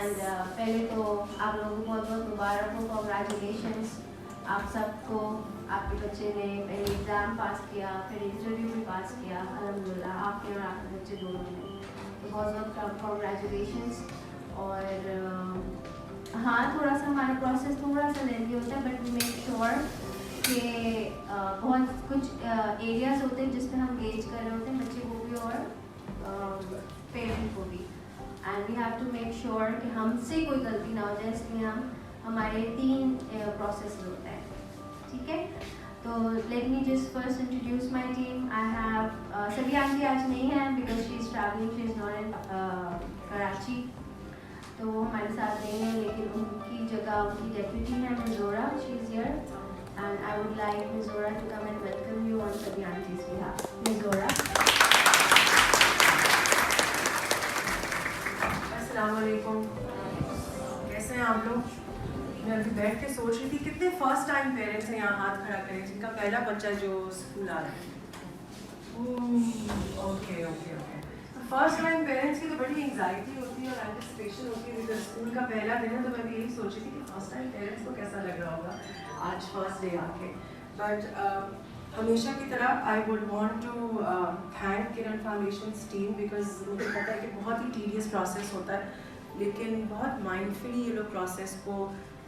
And पहले तो आप लोगों को बहुत बहुत मुबारक हो, कॉन्ग्रेचुलेशंस आप सबको। आपके बच्चे ने पहले एग्ज़ाम पास किया, फिर इंटरव्यू भी पास किया, अल्हम्दुलिल्लाह आपके और आपके बच्चे दोनों ने, तो बहुत बहुत कॉन्ग्रेचुलेशंस। और हाँ, थोड़ा सा हमारा प्रोसेस थोड़ा सा लेंदी होता है, बट वी मेक श्योर कि बहुत कुछ एरियाज़ होते हैं जिसमें हम गेज कर रहे होते हैं बच्चे को भी और पेरेंट को भी, and we have to make sure कि हमसे कोई गलती ना हो जाए, इसलिए हम हमारे 3 प्रोसेस में होता है, ठीक है। तो let me just first introduce my team. I have सभी आंटी आज नहीं है because she is travelling, she is not in Karachi, तो वो हमारे साथ नहीं है, लेकिन उनकी जगह उनकी डेप्यूटी है Mizora, she is here, and I would like Mizora to come and welcome you on सभी आंटीज़ बिहाफ। मिज़ोरा। अस्सलाम वालेकुम, कैसे हैं आप लोग? मैं अभी बैठ के सोच रही थी कितने फर्स्ट टाइम पेरेंट्स हैं यहाँ, हाथ खड़ा करें जिनका पहला बच्चा जो स्कूल आ रहा है। Okay okay okay. First time parents की तो बड़ी एंग्जाइटी होती है और एंटिसिपेशन होती है, बिकॉज स्कूल का पहला दिन है, तो मैं भी यही सोच रही थी कि फर्स्ट टाइम पेरेंट्स को कैसा लग रहा होगा आज फर्स्ट डे आके। बट हमेशा की तरह I would want to thank Kiran foundation team, because मुझे पता है कि बहुत ही टीडियस प्रोसेस होता है, लेकिन बहुत माइंडफुली ये लोग प्रोसेस को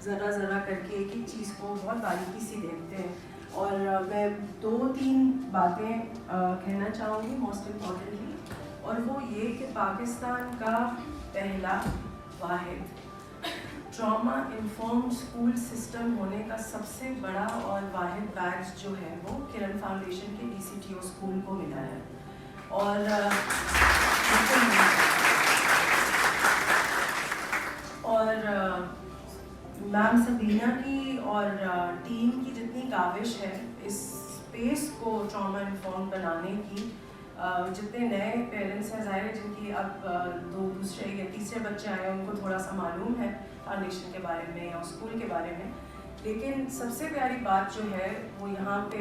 ज़रा ज़रा करके एक एक चीज़ को बहुत बारीकी से देखते हैं। और मैं 2-3 बातें कहना चाहूँगी मोस्ट इम्पॉर्टेंटली, और वो ये कि पाकिस्तान का पहला वाहिद ट्रॉमा इन्फॉर्म्ड स्कूल सिस्टम होने का सबसे बड़ा और वाहिद बैच जो है वो किरण फाउंडेशन के DCTO स्कूल को मिला है। और मैम सबीना की और टीम की जितनी काविश है इस स्पेस को ट्रॉमा इन्फॉर्म बनाने की, जितने नए पेरेंट्स हैं ज़ाहिर है जिनकी अब 2 दूसरे या तीसरे बच्चे आए हैं, उनको थोड़ा सा मालूम है फाउंडेशन के बारे में या स्कूल के बारे में, लेकिन सबसे प्यारी बात जो है वो यहाँ पे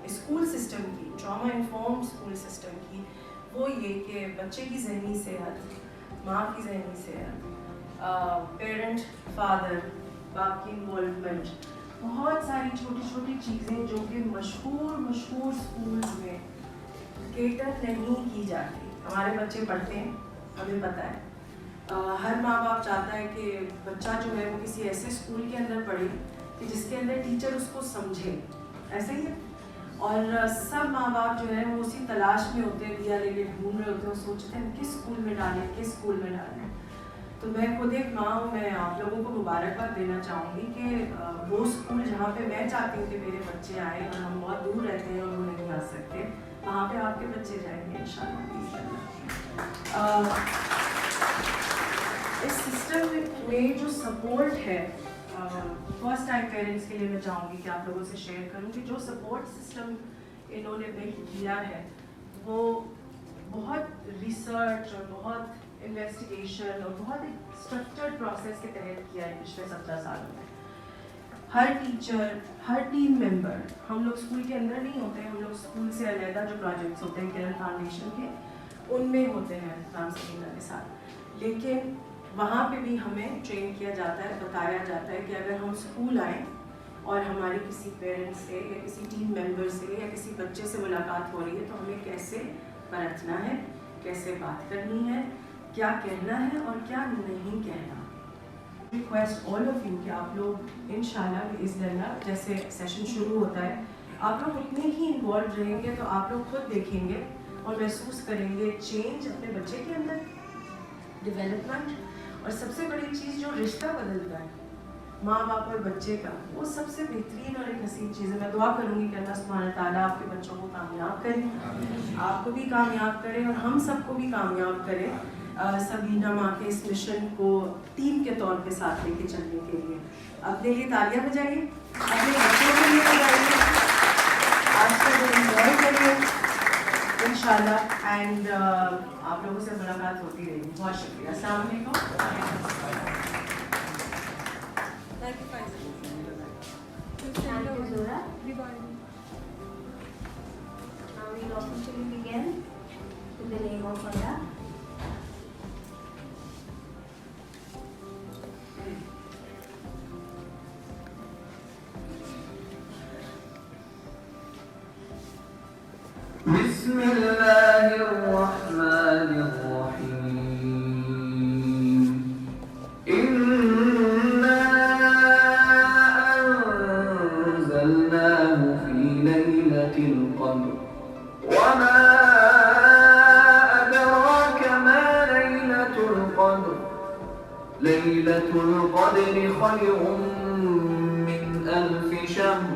स्कूल सिस्टम की, ट्रॉमा इन्फॉर्म स्कूल सिस्टम की, वो ये कि बच्चे की ज़हनी सेहत, माँ की ज़हनी सेहत, पेरेंट फादर बाप की इन्वॉल्वमेंट, बहुत सारी छोटी छोटी चीज़ें जो कि मशहूर स्कूल्स में केटर नहीं की जाती। हमारे बच्चे पढ़ते हैं, हमें पता है, हर माँ बाप चाहता है कि बच्चा जो है वो किसी ऐसे स्कूल के अंदर पढ़े कि जिसके अंदर टीचर उसको समझे, ऐसे ही है। और सब माँ बाप जो है वो उसी तलाश में होते हैं, दिया लेके ढूंढ रहे होते हैं, सोचते हैं किस स्कूल में डालें, किस स्कूल में डालें। तो मैं खुद एक माँ हूँ, मैं आप लोगों को मुबारकबाद देना चाहूँगी कि वो स्कूल जहाँ पे मैं चाहती हूँ कि मेरे बच्चे आए, और हम बहुत दूर रहते हैं और वो नहीं आ सकते, वहाँ पे आपके बच्चे जाएंगे इंशाल्लाह। इस सिस्टम में जो सपोर्ट है फर्स्ट टाइम पेरेंट्स के लिए, मैं चाहूँगी कि आप लोगों से शेयर करूँ कि जो सपोर्ट सिस्टम इन्होंने बिल्ड किया है वो बहुत रिसर्च और बहुत इन्वेस्टिगेशन और बहुत एक स्ट्रक्चर्ड प्रोसेस के तहत किया है पिछले 17 सालों में। हर टीचर, हर टीम मेंबर, हम लोग स्कूल के अंदर नहीं होते हैं, हम लोग स्कूल से अलग जो प्रोजेक्ट्स होते हैं किरण फाउंडेशन के, उनमें होते हैं राम सकीना के साथ, लेकिन वहाँ पे भी हमें ट्रेन किया जाता है, बताया जाता है कि अगर हम स्कूल आएँ और हमारे किसी पेरेंट्स से या किसी टीम मेंबर से या किसी बच्चे से मुलाकात हो रही है तो हमें कैसे बरतना है, कैसे बात करनी है, क्या कहना है और क्या नहीं कहना। रिक्वेस्ट ऑल ऑफ यू कि आप लोग इंशाल्लाह इज़्निल्लाह जैसे सेशन शुरू होता है आप लोग उतने ही इन्वॉल्व रहेंगे तो आप लोग खुद देखेंगे और महसूस करेंगे चेंज अपने बच्चे के अंदर, डेवलपमेंट, और सबसे बड़ी चीज़ जो रिश्ता बदलता है माँ बाप और बच्चे का, वो सबसे बेहतरीन और एक हसीन चीज़ है। मैं दुआ करूँगी कि अल्लाह सुब्हानहू ताला आपके बच्चों को कामयाब करे, आपको भी कामयाब करे और हम सबको भी कामयाब करे सबीना माँ के इस मिशन को टीम के तौर पे साथ लेके चलने के लिए। अपने लिए तालियां बजाइए, अपने बच्चों के लिए बजाइए, आज का दिन एंजॉय करिए इंशाल्लाह। एंड आप लोगों से मुलाकात होती रहेगी। बहुत शुक्रिया। अस्सलाम वालेकुम। Thank you, Zora. Now we will officially begin with the name of Allah. बिस्मिल्लाहिर्रहमानिर्रहीम। इन्ना अंज़लनाहु फी लैलतिल क़द्र वमा अदराका मा लैलतुल क़द्र लैलतुल क़द्रि खैरुम मिन अल्फि शहर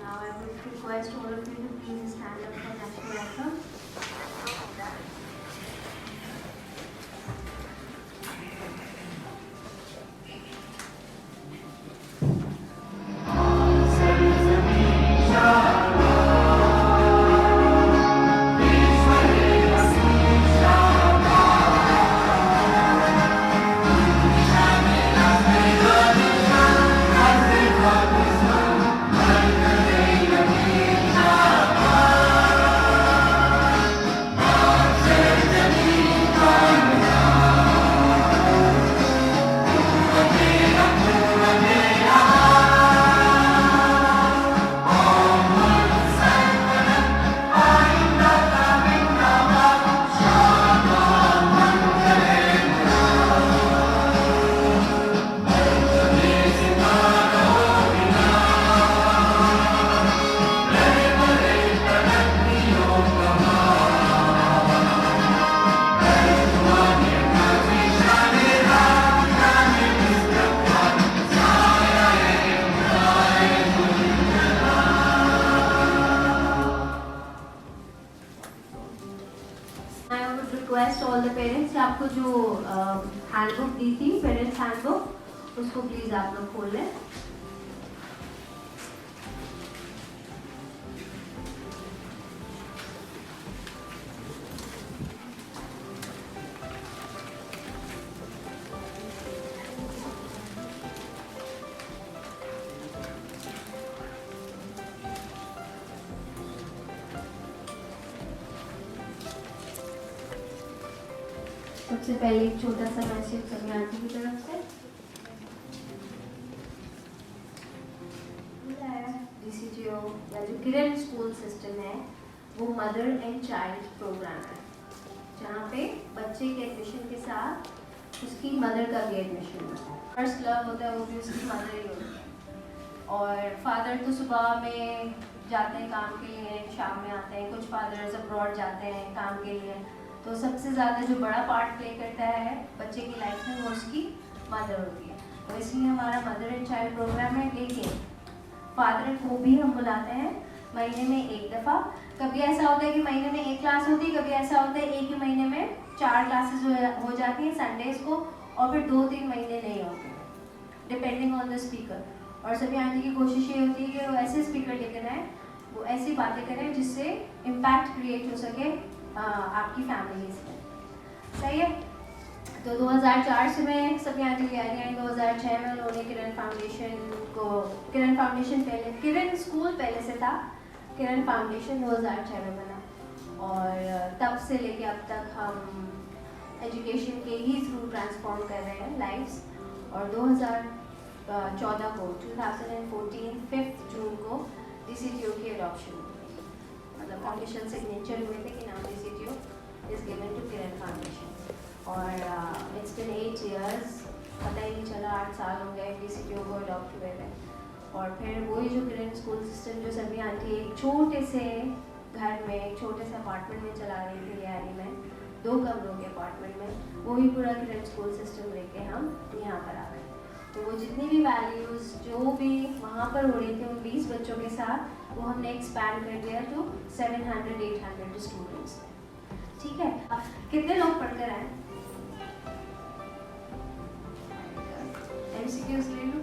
Now I would request all of you to please stand up for national anthem. Request all the parents आपको जो handbook दी थी पेरेंट्स हैंडबुक उसको प्लीज आप लोग खोल लें। सबसे पहले एक छोटा सा मैसेज सभी आंटी की तरफ से। DCGO या जो किरण स्कूल सिस्टम है वो मदर एंड चाइल्ड प्रोग्राम है, जहाँ पे बच्चे के एडमिशन के साथ उसकी मदर का भी एडमिशन होता है। फर्स्ट लव होता है वो भी उसकी मदर ही होती है। और फादर तो सुबह में जाते हैं काम के लिए, शाम में आते हैं। कुछ फादर्स अब्रॉड जाते हैं काम के लिए, तो सबसे ज़्यादा जो बड़ा पार्ट प्ले करता है बच्चे की लाइफ में वो उसकी मदर होती है। तो इसलिए हमारा मदर एंड चाइल्ड प्रोग्राम है, लेकिन फादर को भी हम बुलाते हैं महीने में एक दफ़ा। कभी ऐसा होता है कि महीने में एक क्लास होती है, कभी ऐसा होता है एक ही महीने में 4 क्लासेस हो जाती हैं संडेज़ को, और फिर 2-3 महीने नहीं होते, डिपेंडिंग ऑन द स्पीकर। और सभी आंटी की कोशिश ये होती है कि वो ऐसे स्पीकर लेकर आए, वो ऐसी बातें करें जिससे इम्पैक्ट क्रिएट हो सके आपकी फैमिलीज में। सही है। तो 2004 से मैं सभी आंटी ले आ रही हैं। 2006 में उन्होंने किरण फाउंडेशन पहले, किरण स्कूल पहले से था, किरण फाउंडेशन 2006 में बना। और तब से लेके अब तक हम एजुकेशन के ही थ्रू ट्रांसफॉर्म कर रहे हैं लाइफ्स। और 2014 को 2014 5 जून को DCGO की अडॉप्शन हुई, मतलब ऑफिशियल सिग्नेचर हुए थे कि now DCGO is given to Kiran foundation. और इट्स बिन 8 years, पता ही नहीं चला 8 साल हो गए DCGO को अडॉप्ट हुए थे। और फिर वही जो किरण स्कूल सिस्टम जो सभी आंटी एक छोटे से घर में, एक छोटे से अपार्टमेंट में चला रही थी रियाली में, 2 कमरों के अपार्टमेंट में, वही पूरा किरण स्कूल सिस्टम लेके हम यहाँ पर आ गए। तो वो जितनी भी वैल्यूज़ जो भी वहाँ पर हो रही थी उन 20 बच्चों के साथ, वो हमने एक्सपैंड कर दिया टू 700-800 स्टूडेंट्स। ठीक है, कितने लोग पढ़कर आए? MCQs ले लो।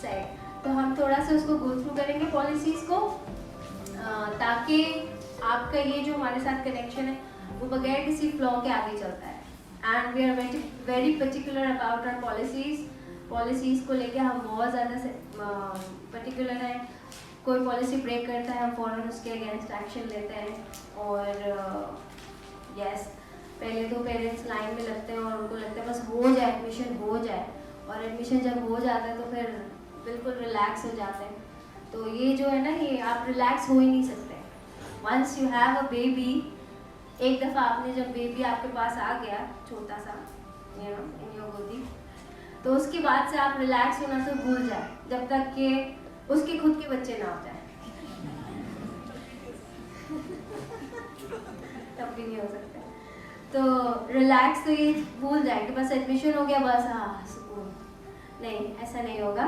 सही। तो हम थोड़ा सा उसको गो थ्रू करेंगे पॉलिसीज़ को, ताकि आपका ये जो हमारे साथ कनेक्शन है वो बगैर किसी फ्लॉ के आगे चलता है। And we are very particular about our policies को लेके हम बहुत ज़्यादा पर्टिकुलर हैं। कोई पॉलिसी ब्रेक करता है हम फ़ौरन उसके अगेंस्ट एक्शन लेते हैं। और यस, पहले तो पेरेंट्स लाइन में लगते हैं और उनको लगता है बस हो जाए, एडमिशन हो जाए, और एडमिशन जब हो जाता है तो फिर बिल्कुल रिलैक्स हो जाते हैं। तो ये जो है ना, ये आप रिलैक्स हो ही नहीं सकते। Once you have a baby, एक दफ़ा आपने जब बेबी आपके पास आ गया छोटा सा, यू नो, इन योर गोदी, तो उसके बाद से आप रिलैक्स होना तो भूल जाए जब तक कि उसके खुद के बच्चे ना हो जाए। तब भी नहीं हो सकता। तो रिलैक्स तो ये भूल जाए कि बस एडमिशन हो गया, बस हाँ सुकून। नहीं, ऐसा नहीं होगा।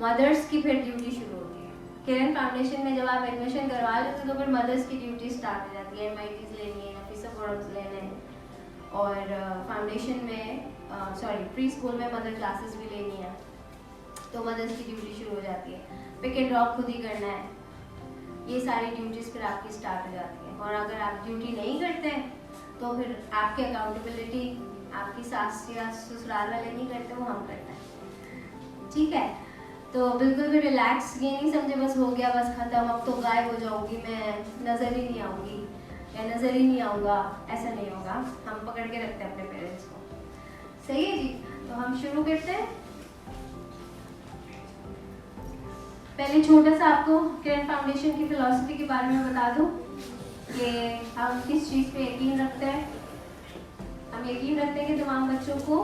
मदर्स की फिर ड्यूटी शुरू होती है। किरण फाउंडेशन में जब आप एडमिशन करवा लेते हो तो फिर मदर्स की ड्यूटी स्टार्ट हो जाती है। MITs लेनी है, नफीसा फोरम्स लेने हैं, और फाउंडेशन में प्री स्कूल में मदर क्लासेस भी लेनी है, तो मदर्स की ड्यूटी शुरू हो जाती है। पिक एंड ड्रॉप खुद ही करना है, ये सारी ड्यूटीज़ फिर आपकी स्टार्ट हो जाती है। और अगर आप ड्यूटी नहीं करते हैं तो फिर आपकी अकाउंटेबिलिटी आपकी सास या ससुराल वाले नहीं करते, वो हम करते हैं। ठीक है, तो बिल्कुल भी रिलैक्स ये नहीं समझे बस हो गया, बस ख़त्म, अब तो गायब हो जाऊंगी मैं, नज़र ही नहीं आऊँगी या नज़र ही नहीं आऊँगा, ऐसा नहीं होगा। हम पकड़ के रखते हैं अपने पेरेंट्स को। सही है जी, तो हम शुरू करते हैं। पहले छोटा सा आपको किरण फाउंडेशन की फिलॉसफी के बारे में बता दूं कि हम किस चीज़ पे यकीन रखते हैं। हम यकीन रखते हैं कि तमाम बच्चों को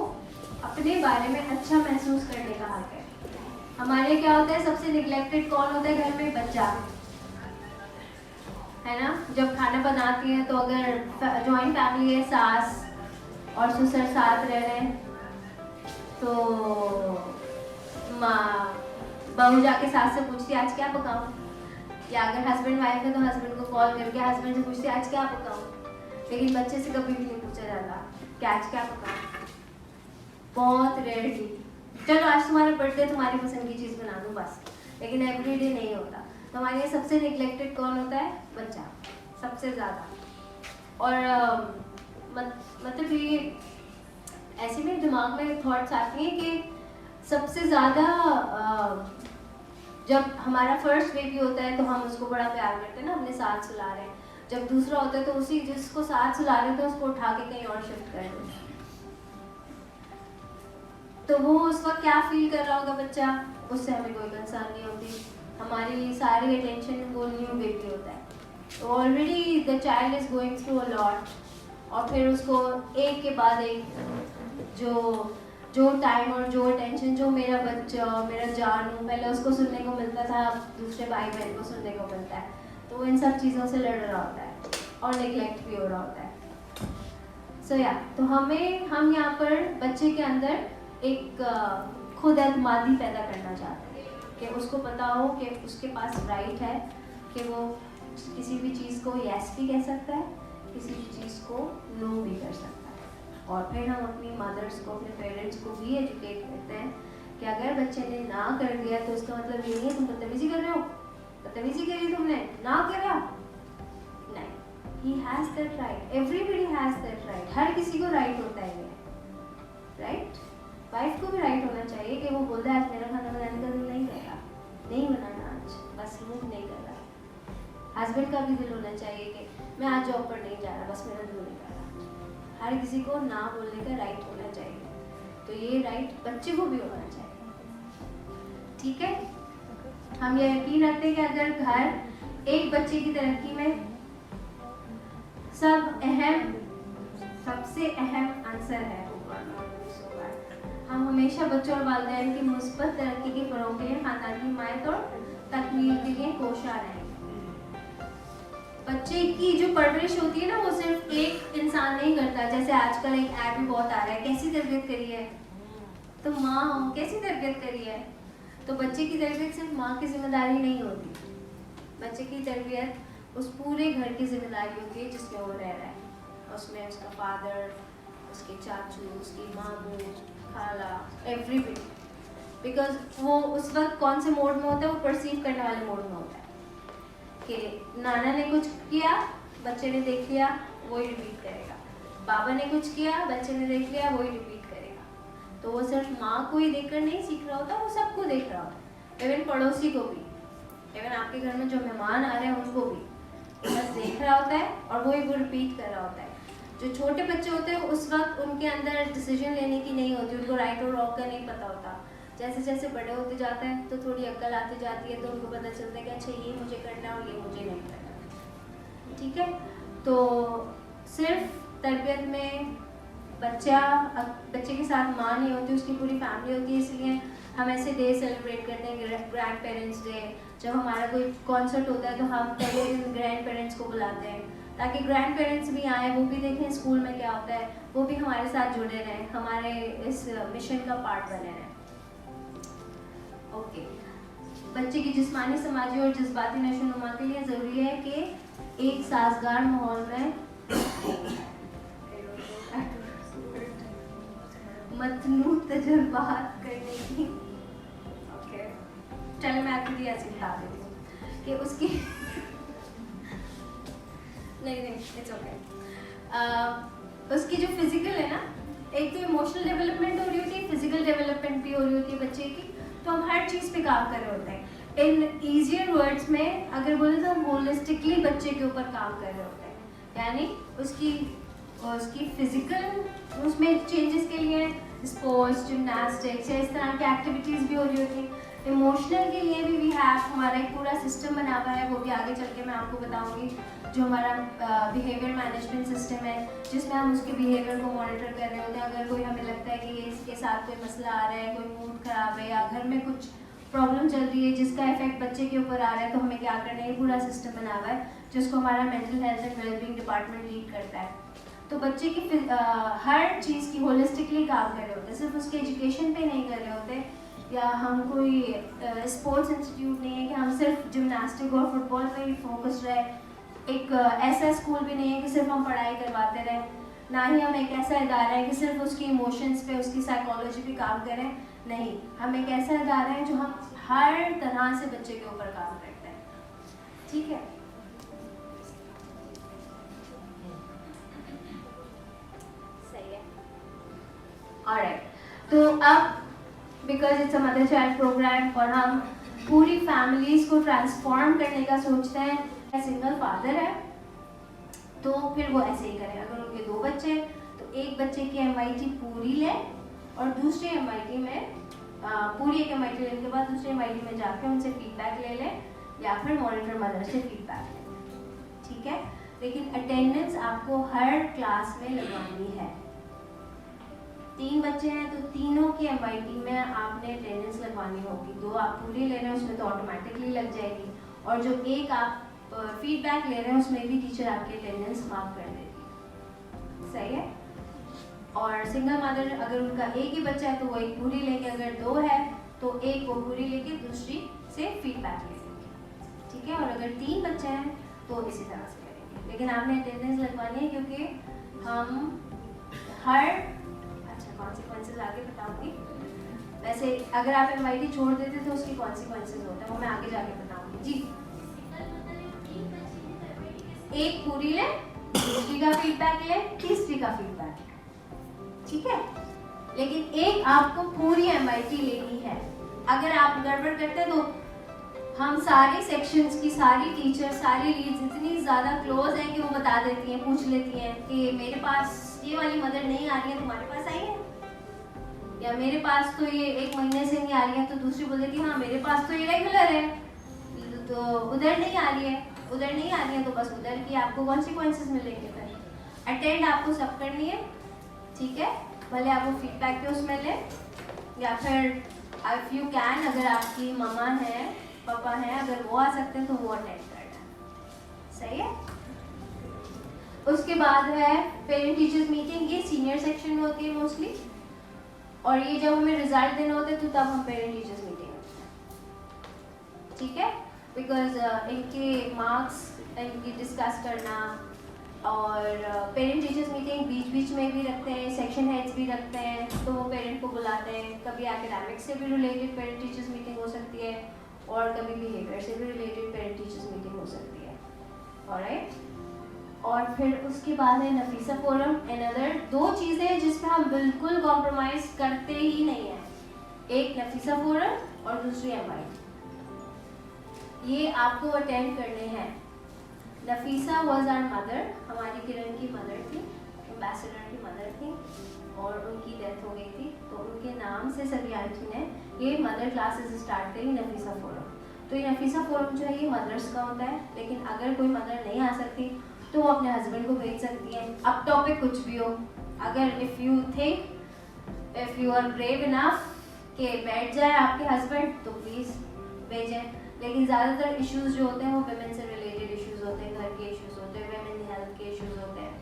अपने बारे में अच्छा महसूस करने का हक है। हमारे क्या होता है, सबसे निगलेक्टेड कौन होता है घर में? बच्चा, है ना। जब खाना बनाती है तो अगर जॉइंट फैमिली है, सास और ससुर साथ रह रहे हैं, तो माँ बहू जाके सास से पूछती है आज क्या पकाऊं, या अगर हस्बैंड वाइफ है तो हस्बैंड को कॉल करके हस्बैंड से पूछती है आज क्या पकाऊं। लेकिन बच्चे से कभी भी नहीं पूछा जाता कि आज क्या पकाऊं। बहुत रेयरली, चलो आज तुम्हारा बर्थडे, तुम्हारी पसंद की चीज़ बना दूं बस, लेकिन एवरीडे नहीं होता। तो हमारे यहाँ सबसे निगलेक्टेड कौन होता है? बच्चा, सबसे ज़्यादा। और मतलब ये ऐसे में दिमाग में थॉट्स आती हैं कि सबसे ज़्यादा जब हमारा फर्स्ट बेबी होता है तो हम उसको बड़ा प्यार करते हैं ना, अपने साथ सुला रहे हैं। जब दूसरा होता है तो उसी जिसको साथ सुला रहे थे उसको उठा के कहीं और शिफ्ट कर देते हैं। तो वो उस वक्त क्या फील कर रहा होगा बच्चा, उससे हमें कोई कंसर्न नहीं होती। हमारी सारी अटेंशन वो न्यू बेबी होता है, तो already the child is going through a lot, और फिर उसको एक के बाद एक जो टाइम और जो अटेंशन जो मेरा बच्चा, मेरा जानू, पहले उसको सुनने को मिलता था, दूसरे भाई बहन को सुनने को मिलता है, तो वो इन सब चीज़ों से लड़ रहा होता है और निगलेक्ट भी हो रहा होता है। तो हम यहाँ पर बच्चे के अंदर एक खुद एतमादी पैदा करना चाहते हैं कि उसको पता हो कि उसके पास राइट है कि वो किसी भी चीज़ को यस भी कह सकता है, किसी भी चीज़ को नो भी कर सकता है। और फिर हम अपनी मदर्स को, अपने पेरेंट्स को भी एजुकेट करते हैं कि अगर बच्चे ने ना कर दिया तो उसका मतलब ये नहीं है तुम बदतमीजी कर रहे हो, बदतमीजी करी तुमने, ना करा। नहीं, he has that right, everybody has that right, हर किसी को राइट होता है ये, राइट। वाइफ को भी राइट होना चाहिए कि वो बोल रहा है आज मेरा खाना बनाने का दिल नहीं कर रहा, नहीं बनाना आज, बस मूड नहीं कर रहा। हस्बैंड का भी दिल होना चाहिए कि मैं आज जॉब पर नहीं जा रहा, बस मेरा दिल नहीं कर रहा। हर किसी को ना बोलने का राइट होना चाहिए, तो ये राइट बच्चे को भी होना चाहिए। ठीक है, हम ये यकीन रखते हैं कि अगर घर एक बच्चे की तरक्की में सबसे अहम आंसर है, हम हमेशा बच्चों और वालिदैन की मुस्बत तरक्की के फरोग के लिए, खानदान की हिमायत और तकमील के लिए कोशिश रहें। बच्चे की जो परवरिश होती है ना, वो सिर्फ एक इंसान नहीं करता। जैसे आजकल एक ऐड भी बहुत आ रहा है, कैसी तरबियत करी है, तो माँ हो कैसी तरबियत करी है। तो बच्चे की तरबियत सिर्फ माँ की जिम्मेदारी नहीं होती, बच्चे की तरबियत उस पूरे घर की जिम्मेदारी होती है जिसमें वो रह रहा है। उसमें उसका फादर, उसके चाचू, उसकी मामू, खाला, एवरीबडी, बिकॉज वो उस वक्त कौन से मोड में होता है, वो परसीव करने वाले मोड में होता है कि नाना ने कुछ किया, बच्चे ने देख लिया, वो ही रिपीट करेगा। बाबा ने कुछ किया, बच्चे ने देख लिया, वही रिपीट करेगा। तो वो सिर्फ माँ को ही देखकर नहीं सीख रहा होता, वो सबको देख रहा होता है, इवन पड़ोसी को भी, इवन आपके घर में जो मेहमान आ रहे हैं उनको भी बस देख रहा होता है और वही वो रिपीट कर रहा होता है। जो छोटे बच्चे होते हैं उस वक्त उनके अंदर डिसीजन लेने की नहीं होती, उनको राइट और रॉन्ग का नहीं पता होता। जैसे जैसे बड़े होते जाते हैं तो थोड़ी अक्ल आती जाती है, तो उनको पता चलता है कि अच्छा ये मुझे करना है और ये मुझे नहीं करना। ठीक है, तो सिर्फ तरबियत में बच्चे के साथ माँ नहीं होती, उसकी पूरी फैमिली होती है। इसलिए हम ऐसे डे सेलिब्रेट करते हैं, ग्रैंड पेरेंट्स डे। जब हमारा कोई कॉन्सर्ट होता है तो हम पहले दिन ग्रैंड पेरेंट्स को बुलाते हैं, ताकि ग्रैंड पेरेंट्स भी आए, वो भी देखें स्कूल में क्या होता है, वो भी हमारे साथ जुड़े रहें, हमारे इस मिशन का पार्ट बने रहें। ओके, बच्चे की जिस्मानी, समाजी और जज्बाती नशोनुमा के लिए ज़रूरी है कि एक साजगार माहौल में मतनू तजुर्बात करने की, ओके चलो मैं आपके लिए ऐसे बता देती हूँ कि उसकी नहीं इट्स ओके। उसकी जो फिजिकल है ना, एक तो इमोशनल डेवलपमेंट हो रही होती है, फिजिकल डेवलपमेंट भी हो रही होती है बच्चे की, तो हम हर चीज़ पे काम कर रहे होते हैं। इन ईजियर वर्ड्स में अगर बोले तो हम होलिस्टिकली बच्चे के ऊपर काम कर रहे होते हैं, यानी उसकी फिजिकल उसमें चेंजेस के लिए स्पोर्ट्स, जिमनास्टिक्स या इस तरह की एक्टिविटीज़ भी हो रही होती हैं। इमोशनल के लिए भी वी हैव हमारा एक पूरा सिस्टम बना हुआ है, वो भी आगे चल के मैं आपको बताऊंगी, जो हमारा बिहेवियर मैनेजमेंट सिस्टम है, जिसमें हम उसके बिहेवियर को मॉनिटर कर रहे होते हैं। अगर कोई हमें लगता है कि इसके साथ कोई मसला आ रहा है, कोई मूड ख़राब है या घर में कुछ प्रॉब्लम चल रही है जिसका इफेक्ट बच्चे के ऊपर आ रहा है, तो हमें क्या करना है, ये पूरा सिस्टम बना हुआ है जिसको हमारा mental health and wellbeing department lead करता है। तो बच्चे की हर चीज़ की होलिस्टिकली काम कर रहे होते हैं, सिर्फ उसके एजुकेशन पे नहीं कर रहे होते, या हम कोई स्पोर्ट्स इंस्टीट्यूट नहीं है कि हम सिर्फ जिमनास्टिक और फुटबॉल पे ही फोकस रहे। एक ऐसा स्कूल भी नहीं है कि सिर्फ हम पढ़ाई करवाते रहें, ना ही हम एक ऐसा इदारा है कि सिर्फ उसकी इमोशंस पे, उसकी साइकोलॉजी पे काम करें। नहीं, हम एक ऐसा इदारा है जो हम हर तरह से बच्चे के ऊपर काम करते हैं। ठीक है, सही है। ऑलराइट, तो अब because it's a mother child programme और हम पूरी फैमिलीज को ट्रांसफॉर्म करने का सोचते हैं, सिंगल फादर है तो फिर वो ऐसे ही करें। अगर उनके 2 बच्चे हैं तो एक बच्चे की MIT पूरी लें और दूसरे MIT में पूरी एक MIT लेने के बाद दूसरे MIT में जाके उनसे फीडबैक ले लें या फिर मॉनिटर मदर से फीडबैक लें। ठीक है, लेकिन अटेंडेंस आपको हर क्लास में लगवानी है। 3 बच्चे हैं तो तीनों की MIT में आपने अटेंडेंस लगवानी होगी। 2 आप पूरी ले रहे हैं उसमें तो ऑटोमेटिकली लग जाएगी, और जो एक आप फीडबैक ले रहे हैं उसमें भी टीचर आपकी अटेंडेंस मार्क कर देगी। सही है। और सिंगल मदर अगर उनका एक ही बच्चा है तो वो एक पूरी लेंगे, अगर 2 है तो एक वो पूरी लेके दूसरी से फीडबैक ले लेंगे। ठीक है, और अगर 3 बच्चे हैं तो इसी तरह से करेंगे, लेकिन आपने अटेंडेंस लगवानी है क्योंकि हम हर कॉन्सिक्वेंसेस आगे बताऊंगी। वैसे अगर आप MIT छोड़ देते तो उसकी कॉन्सिक्वेंसेस होते हैं, वो मैं आगे जाके बताऊंगी। जी, एक पूरी ले, दूसरी का फीडबैक ले, तीसरी का फीडबैक। ठीक है, लेकिन एक आपको पूरी MIT लेनी है। अगर आप गड़बड़ करते हैं तो हम सारी सेक्शंस की सारी टीचर, सारी लीड्स इतनी ज़्यादा क्लोज हैं कि वो बता देती हैं, पूछ लेती हैं कि मेरे पास ये वाली मदर नहीं आ रही है, तुम्हारे पास आई है, या मेरे पास तो ये 1 महीने से नहीं आ रही है, तो दूसरी बोल देती है हाँ मेरे पास तो ये रेगुलर है, तो उधर नहीं आ रही है, उधर नहीं आ रही है, तो बस उधर की आपको कॉन्सिक्वेंसेस मिलेंगे। फिर अटेंड आपको सब करनी है। ठीक है, भले आप वो फीडबैक के उसमें ले, या फिर इफ यू कैन, अगर आपकी मम्मा है, पापा हैं, अगर वो आ सकते हैं तो वो अटेंड करना। सही है। उसके बाद है पेरेंट टीचर्स मीटिंग, ये सीनियर सेक्शन में होती है मोस्टली, और ये जब हमें रिजल्ट देना होता है तो तब हम पेरेंट टीचर्स मीटिंग होती है। ठीक है, बिकॉज इनके मार्क्स इनकी डिस्कस करना, और पेरेंट टीचर्स मीटिंग बीच बीच में भी रखते हैं, सेक्शन हेड्स भी रखते हैं, तो वो पेरेंट को बुलाते हैं। कभी एकेडमिक्स से भी रिलेटेड पेरेंट टीचर्स मीटिंग हो सकती है, और कभी बिहेवियर से भी रिलेटेड पेरेंट टीचर्स मीटिंग हो सकती है। ऑलराइट, और फिर उसके बाद है नफीसा फोरम एंड अदर। 2 चीज़ें जिस पे हम बिल्कुल कॉम्प्रोमाइज़ करते ही नहीं हैं, एक नफीसा फोरम और दूसरी एमवाई। ये आपको अटेंड करने हैं। नफीसा वाज आवर मदर, हमारी किरण की मदर थी, एम्बेसडर की मदर थी और उनकी डेथ हो गई थी, तो उनके नाम से सभी आंटी ने ये मदर क्लासेस स्टार्ट करी नफीसा फोरम। तो ये नफीसा फोरम जो है ये मदर्स का होता है, लेकिन अगर कोई मदर नहीं आ सकती तो वो अपने हस्बैंड को भेज सकती है। अब टॉपिक कुछ भी हो, अगर if you think if you are brave enough कि बैठ जाए आपके हस्बैंड तो प्लीज़ भेजें। लेकिन ज़्यादातर इश्यूज़ जो होते हैं वो वुमेन से रिलेटेड इश्यूज़ होते हैं, घर के इश्यूज़ होते हैं, वुमेन हेल्थ के इश्यूज़ होते हैं,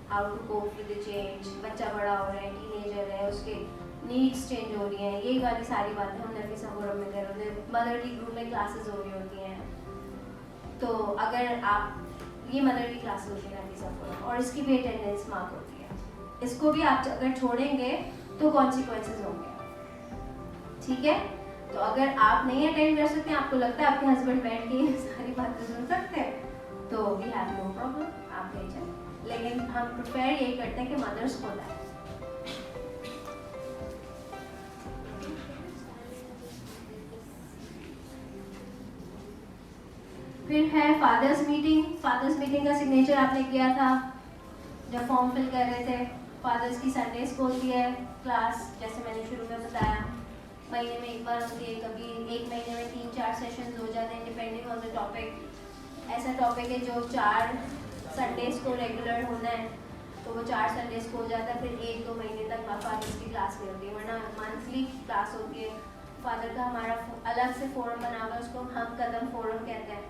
how to cope with the change, बच्चा बड़ा हो रहा है, टीनेजर है, उसके नीड्स चेंज हो रही हैं, यही वाली सारी बातें हम नफीसा फोरम में कर रहे हैं। मदर की ग्रुप में क्लासेस हो रही होती हैं, तो अगर आप ये मदर की क्लास होती है नफीसा फोरम और इसकी भी अटेंडेंस मार्क होती है। इसको भी आप अगर छोड़ेंगे तो कॉन्सिक्वेंसेज होंगे, ठीक है। तो अगर आप नहीं अटेंड कर सकते, आपको लगता है आपके हस्बैंड बैठ के सारी बातें सुन सकते हैं, तो वी हैव नो प्रॉब्लम, आप ले जाए। लेकिन हम प्रिपेयर यही करते हैं कि मदर्स को लाए। फिर है फादर्स मीटिंग। फादर्स मीटिंग का सिग्नेचर आपने किया था जब फॉर्म फिल कर रहे थे। फादर्स की संडे स्कूल की है क्लास, जैसे मैंने शुरू में बताया, महीने में एक बार होती है, कभी एक महीने में 3-4 सेशंस हो जाते हैं डिपेंडिंग ऑन द टॉपिक। ऐसा टॉपिक है जो 4 संडेज को रेगुलर होना है, तो वो 4 संडेज को हो जाता है। फिर 1-2 महीने तक फादर्स की क्लास नहीं होती है, वरना मंथली क्लास होती है। फादर का हमारा अलग से फोरम बना हुआ है, उसको हम कदम फोरम कहते हैं।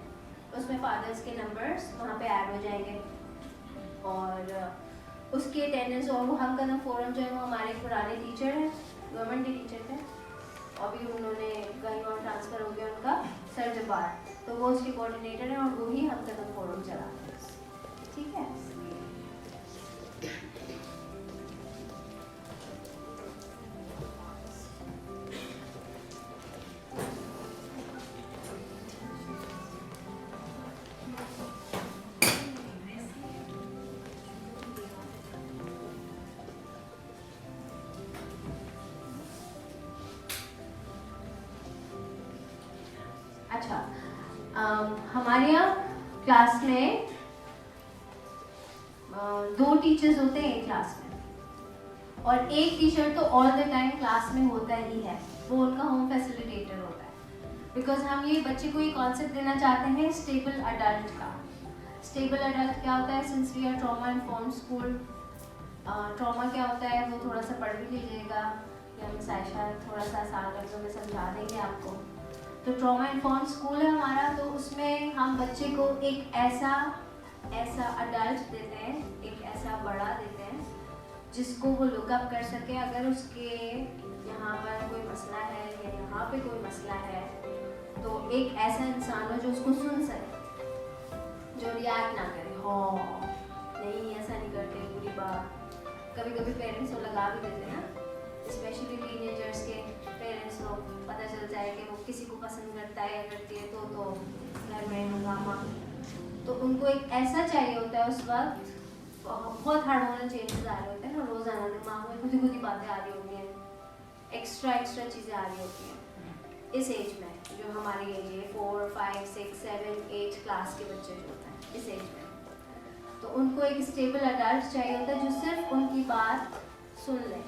उसमें फादर्स के नंबर्स वहाँ पे ऐड हो जाएंगे और उसकी अटेंडेंस, और वो हम कदम फोरम जो है वो हमारे पुराने टीचर हैं, गवर्नमेंट के टीचर थे, अभी उन्होंने कहीं और ट्रांसफ़र हो गया उनका, सर जब्बार, तो वो उसके कोऑर्डिनेटर हैं और वो ही हम कदम फोरम चलाते हैं, ठीक है। अच्छा, हमारे यहाँ क्लास में 2 टीचर्स होते हैं एक क्लास में, और एक टीचर तो ऑल द टाइम क्लास में होता ही है, वो उनका होम फैसिलिटेटर होता है। बिकॉज हम ये बच्चे को ये कॉन्सेप्ट देना चाहते हैं स्टेबल अडल्ट का। स्टेबल अडल्ट क्या होता है, since we are trauma informed school, trauma क्या होता है वो थोड़ा सा पढ़ भी लीजिएगा, या मिस आयशा थोड़ा सा आसान लफ्ज़ों में समझा देंगे आपको। तो ट्रॉमा इन्फॉर्म्ड स्कूल है हमारा, तो उसमें हम बच्चे को एक ऐसा अडल्ट देते हैं, एक ऐसा बड़ा देते हैं जिसको वो लुकअप कर सके। अगर उसके यहाँ पर कोई मसला है या यहाँ पे कोई मसला है, तो एक ऐसा इंसान हो जो उसको सुन सके, जो रिएक्ट ना करे, हाँ नहीं ऐसा नहीं करते, बुरी बात। कभी कभी पेरेंट्स को लगा भी देते हैं, स्पेशली टीनेजर्स के पेरेंट्स को पता चल जाए कि वो किसी को पसंद करता है या करती है, तो घर में हंगामा। तो उनको एक ऐसा चाहिए होता है उस वक्त, बहुत हार्मोनल चेंजेस आ रहे होते हैं ना, रोज़ाना दिमाग में खुद ही बातें आ रही होती हैं, एक्स्ट्रा चीज़ें आ रही होती हैं इस एज में, जो हमारी एज है 4, 5, 6, 7, 8 क्लास के बच्चे जो होते हैं इस एज में। तो उनको एक स्टेबल अडल्ट चाहिए होता है जो सिर्फ उनकी बात सुन ले,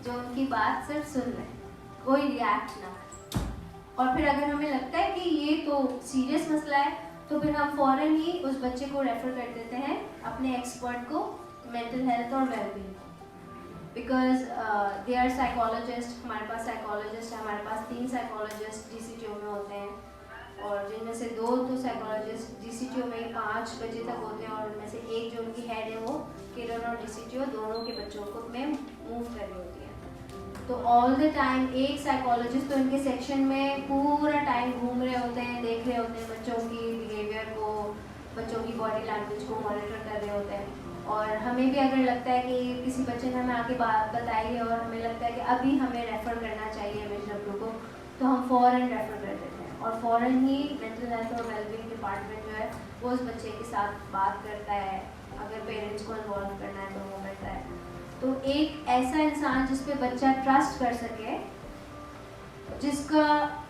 जो उनकी बात सिर्फ सुन ले, कोई रिएक्ट ना करे। और फिर अगर हमें लगता है कि ये तो सीरियस मसला है, तो फिर हम फ़ौरन ही उस बच्चे को रेफ़र कर देते हैं अपने एक्सपर्ट को, मेंटल हेल्थ और वेलबींग को, बिकॉज दे आर साइकोलॉजिस्ट। हमारे पास साइकोलॉजिस्ट है, हमारे पास 3 साइकोलॉजिस्ट DCTO में होते हैं, और जिनमें से 2 तो साइकोलॉजिस्ट DCTO में 5 बजे तक होते हैं, और उनमें से एक जो उनकी हेड है वो किरण और DCTO दोनों के बच्चों को में मूव कर रही होती है। तो ऑल द टाइम एक साइकोलॉजिस्ट तो इनके सेक्शन में पूरा टाइम घूम रहे होते हैं, देख रहे होते हैं बच्चों की बिहेवियर को, बच्चों की बॉडी लैंग्वेज को मॉनिटर कर रहे होते हैं। और हमें भी अगर लगता है कि किसी बच्चे ने हमें आके बात बताई है और हमें लगता है कि अभी हमें रेफ़र करना चाहिए MHW को, तो हम फ़ौरन रेफ़र कर देते हैं, और फ़ौरन ही मेंटल हेल्थ और वेलबींग डिपार्टमेंट जो है वो उस बच्चे के साथ बात करता है, अगर पेरेंट्स को इन्वॉल्व करना है तो वो करता है। तो एक ऐसा इंसान जिस पे बच्चा ट्रस्ट कर सके, जिसका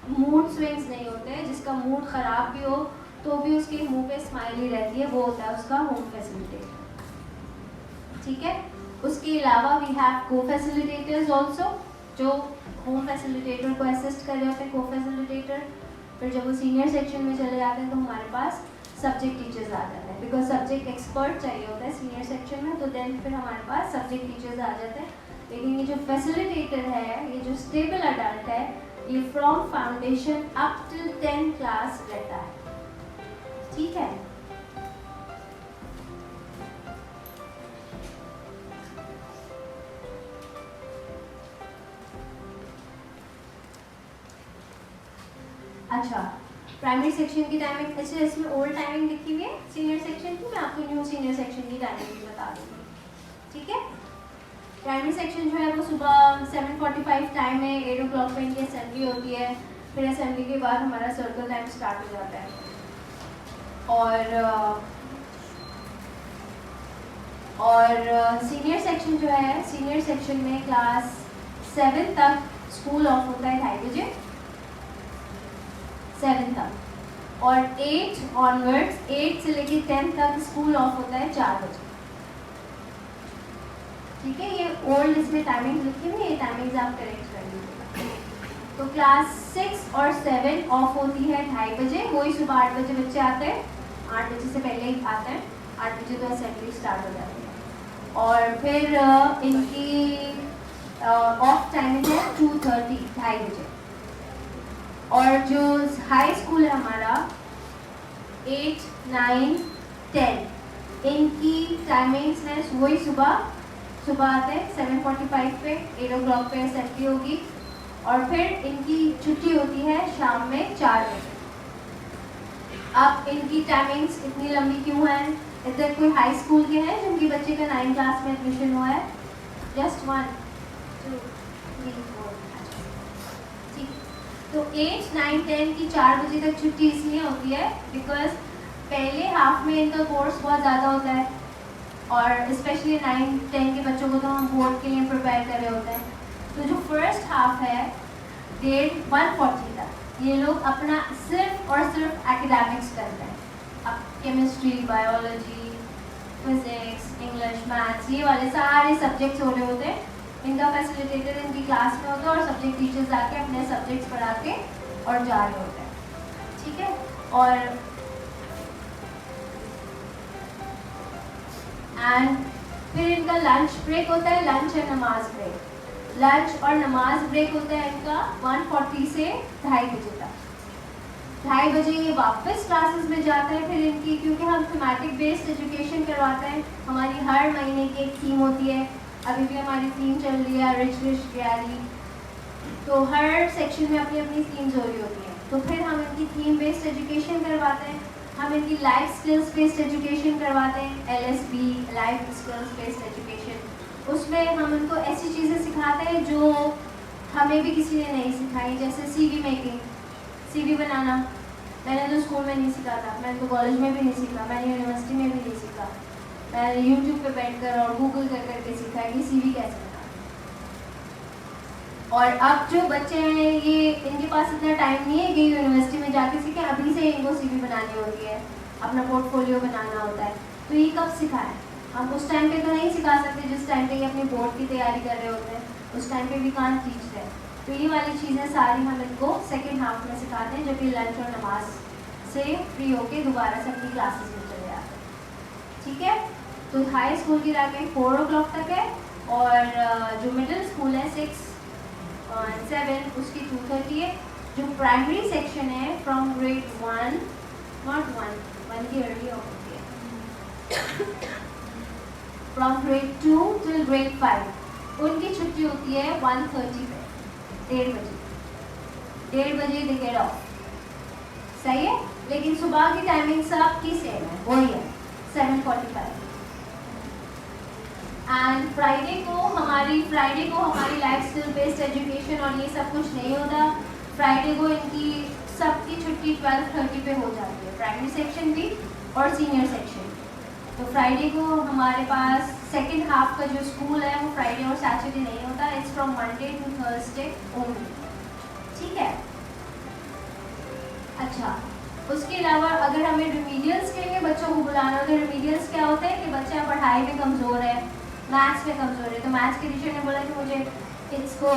मूड स्विंग्स नहीं होते, जिसका मूड ख़राब भी हो तो भी उसके मुंह पे स्माइल ही रहती है, वो होता है उसका होम फैसिलिटेटर। ठीक है, उसके अलावा वी हैव को फैसिलिटेटर्स ऑल्सो, जो होम फैसिलिटेटर को असिस्ट कर रहे होते हैं, को फैसिलिटेटर। फिर जब वो सीनियर सेक्शन में चले जाते हैं तो हमारे पास सब्जेक्ट टीचर्स आ जाते हैं, बिकॉज सब्जेक्ट एक्सपर्ट चाहिए होता है सीनियर सेक्शन में, तो देन फिर हमारे पास सब्जेक्ट टीचर्स आ जाते हैं। लेकिन ये जो फैसिलिटेटर है, ये जो स्टेबल अडल्ट है, ये from foundation up till 10th class रहता है। ठीक है, अच्छा प्राइमरी सेक्शन की टाइमिंग, अच्छा इसमें ओल्ड टाइमिंग लिखी हुई है सीनियर सेक्शन की, मैं आपको न्यू सीनियर सेक्शन की टाइमिंग भी बता दूंगी। ठीक है, प्राइमरी सेक्शन जो है वो सुबह 7:45 टाइम है, 8 o'clock पे इनकी असेंबली होती है। फिर असेंबली के बाद हमारा सर्कल टाइम स्टार्ट हो जाता है। और सीनियर सेक्शन जो है, सीनियर सेक्शन में क्लास 7 तक स्कूल ऑफ होता है 2:30 बजे, 7 तक। और 8 ऑनवर्ड्स, 8 से लेकर 10 तक स्कूल ऑफ होता है 4 बजे। ठीक है, ये ओल्ड इसमें टाइमिंग लिखी हुई है, ये टाइमिंग्स आप करेक्ट कर लीजिएगा। तो क्लास 6 और 7 ऑफ होती है 2:30 बजे, वही सुबह 8 बजे बच्चे आते हैं, 8 बजे से पहले ही आते हैं, 8 बजे तो असेंबली स्टार्ट हो जाती है। और फिर इनकी ऑफ टाइमिंग है 2:30, 2:30 बजे। और जो हाई स्कूल है हमारा 8, 9, 10, इनकी टाइमिंग्स हैं वही सुबह आते हैं 7:45 पे, 8 o'clock पे असेंबली होगी। और फिर इनकी छुट्टी होती है शाम में 4 बजे। अब इनकी टाइमिंग्स इतनी लंबी क्यों है? इधर कोई हाई स्कूल के हैं जिनकी बच्चे का 9th क्लास में एडमिशन हुआ है? जस्ट 1, 2, 3, 4। ठीक, तो 8, 9, 10 की 4 बजे तक छुट्टी इसलिए होती है बिकॉज पहले हाफ में इनका कोर्स बहुत ज़्यादा होता है, और स्पेशली 9, 10 के बच्चों को तो हम बोर्ड के लिए प्रिपेयर कर रहे होते हैं। तो जो फर्स्ट हाफ है 1:40 तक ये लोग अपना सिर्फ और सिर्फ एकेडमिक्स करते हैं। अब chemistry, biology, physics, English, maths, ये वाले सारे सब्जेक्ट्स हो रहे होते हैं। इनका फैसिलिटेटर इनकी क्लास में होता है और सब्जेक्ट टीचर्स आके अपने सब्जेक्ट्स पढ़ा के और जा रहे होते हैं। ठीक है, और एंड फिर इनका लंच ब्रेक होता है, लंच और नमाज ब्रेक। लंच और नमाज ब्रेक होता है इनका 1:40 से 2:30 बजे तक। 2:30 बजे ये वापस क्लासेस में जाते हैं। फिर इनकी, क्योंकि हम थीमेटिक बेस्ड एजुकेशन करवाते हैं, हमारी हर महीने की एक थीम होती है। अभी भी हमारी थीम चल रही है रिच रिच प्यारी, तो हर सेक्शन में अपनी अपनी थीम्स हो रही होती हैं। तो फिर हम इनकी थीम बेस्ड एजुकेशन करवाते हैं, हम इनकी लाइफ स्किल्स बेस्ड एजुकेशन करवाते हैं, LSB life skills based education. उसमें हम उनको ऐसी चीज़ें सिखाते हैं जो हमें भी किसी ने नहीं सिखाई, जैसे CV मेकिंग, CV बनाना मैंने तो स्कूल में नहीं सीखा था, मैंने तो कॉलेज में भी नहीं सीखा, मैंने यूनिवर्सिटी में भी नहीं सीखा। मैंने यूट्यूब पे बैठकर और गूगल कर करके सीखा है कि CV कैसे बनाना। और अब जो बच्चे हैं ये, इनके पास इतना टाइम नहीं है कि यूनिवर्सिटी में जाके सीखें, अभी से इनको CV बनानी होती है, अपना पोर्टफोलियो बनाना होता है। तो ये कब सिखाएं? हम उस टाइम पे तो नहीं सिखा सकते जिस टाइम पे ये अपनी बोर्ड की तैयारी कर रहे होते हैं, उस टाइम पे भी कांट टीच रहे। तो ये वाली चीज़ें सारी हम इनको सेकेंड हाफ में सिखाते हैं, जब ये लंच और नमाज से फ्री होके दोबारा से अपनी क्लासेस में चले जाते हैं। ठीक है, तो हाई स्कूल की टाइमिंग 4 o'clock तक है, और जो मिडिल स्कूल है 6 और 7 उसकी 2:30 है। जो प्राइमरी सेक्शन है फ्रॉम grade 1, not 1 की अर्ली होती है, फ्रॉम grade 2 till grade 5 उनकी छुट्टी होती है 1:30 पे, 1:30 बजे, 1:30 बजे दे गेट ऑफ। सही है, लेकिन सुबह की टाइमिंग सबकी सेम है, वही है 7:45। एंड फ्राइडे को हमारी लाइफ स्किल बेस्ड एजुकेशन और ये सब कुछ नहीं होता। फ्राइडे को इनकी सबकी छुट्टी 12:30 पे हो जाती है, प्राइमरी सेक्शन भी और सीनियर सेक्शन। तो फ्राइडे को हमारे पास सेकेंड हाफ का जो स्कूल है वो फ्राइडे और सैटरडे नहीं होता, it's from Monday to Thursday only, ठीक है। अच्छा, उसके अलावा अगर हमें रिमीडियल्स के लिए बच्चों को बुलाना हो तो रिमीडियल्स क्या होता है कि बच्चा पढ़ाई में कमज़ोर है, मैथ्स में कमज़ोर है, तो मैथ्स के टीचर ने बोला कि मुझे इसको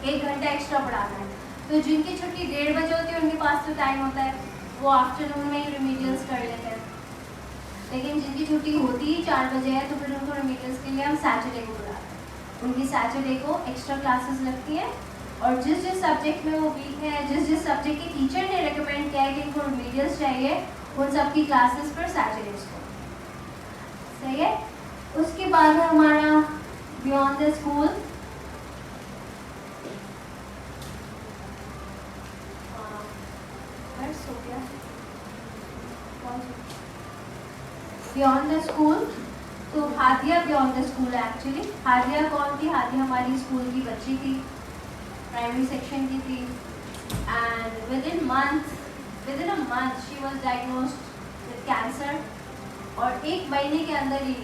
1 घंटा एक्स्ट्रा पढ़ाना है, तो जिनकी छुट्टी 1:30 बजे होती है उनके पास तो टाइम होता है, वो आफ्टरनून में ही रिमीडियल्स कर लेते हैं। लेकिन जिनकी छुट्टी होती ही 4 बजे है तो फिर उनको रिमीडियल्स के लिए हम सैटरडे को बुलाते हैं। उनकी सैटरडे को एक्स्ट्रा क्लासेस लगती हैं और जिस जिस सब्जेक्ट में वो वीक है, जिस जिस सब्जेक्ट के टीचर ने रिकमेंड किया है कि इनको रिमीडियल्स चाहिए, उन सब की क्लासेस पर सैटरडेज को, सही है। उसके बाद है हमारा beyond the school. Beyond the school, तो Hadia beyond the school actually. Hadia कौन थी? हादिया हमारी स्कूल की बच्ची थी, प्राइमरी सेक्शन की थी, and with in a month she was diagnosed with cancer, और 1 महीने के अंदर ही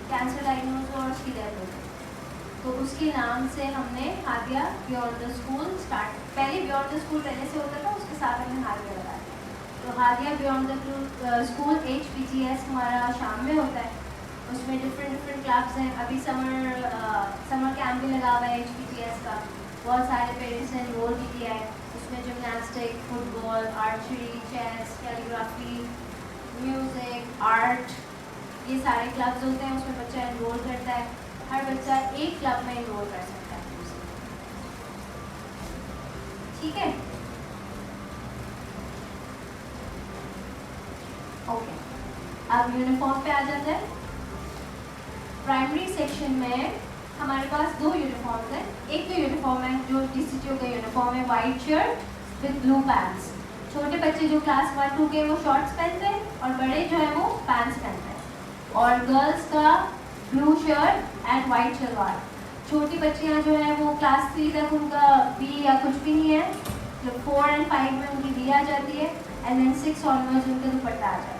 कैंसर डायग्नोज हुआ और उसकी डेथ हो गई। तो उसके नाम से हमने Hadiya beyond the school start, पहले बियॉन्ड द स्कूल पहले से होता था, उसके साथ हमने हादिया लगाया। तो Hadia beyond the school HPGS हमारा शाम में होता है, उसमें डिफरेंट क्लब्स हैं। अभी समर कैंप भी लगा हुआ है HPGS का, बहुत सारे पेरेंट्स ने एनरोल भी किया है। उसमें gymnastic, football, archery, chess, calligraphy, music, art, ये सारे क्लब्स होते हैं, उसमें बच्चा एनरोल करता है। हर बच्चा एक क्लब में एनरोल कर सकता है, ठीक है। ओके, अब यूनिफॉर्म पे आ जाते हैं। प्राइमरी सेक्शन में हमारे पास 2 यूनिफॉर्म्स हैं। एक तो यूनिफॉर्म है जो DCTO का यूनिफॉर्म है, white shirt with blue pants. छोटे बच्चे जो क्लास 1-2 के वो शॉर्ट्स पहनते हैं और बड़े जो है वो पैंट्स पहनते हैं। और गर्ल्स का blue shirt and white shalwar. छोटी बच्चियाँ जो है वो क्लास 3 तक उनका बी या कुछ भी नहीं है, जो 4 और 5 में उनकी बी आ जाती है, एंड देन 6 ऑनवर्ड्स उनका दुपट्टा आ जाता है,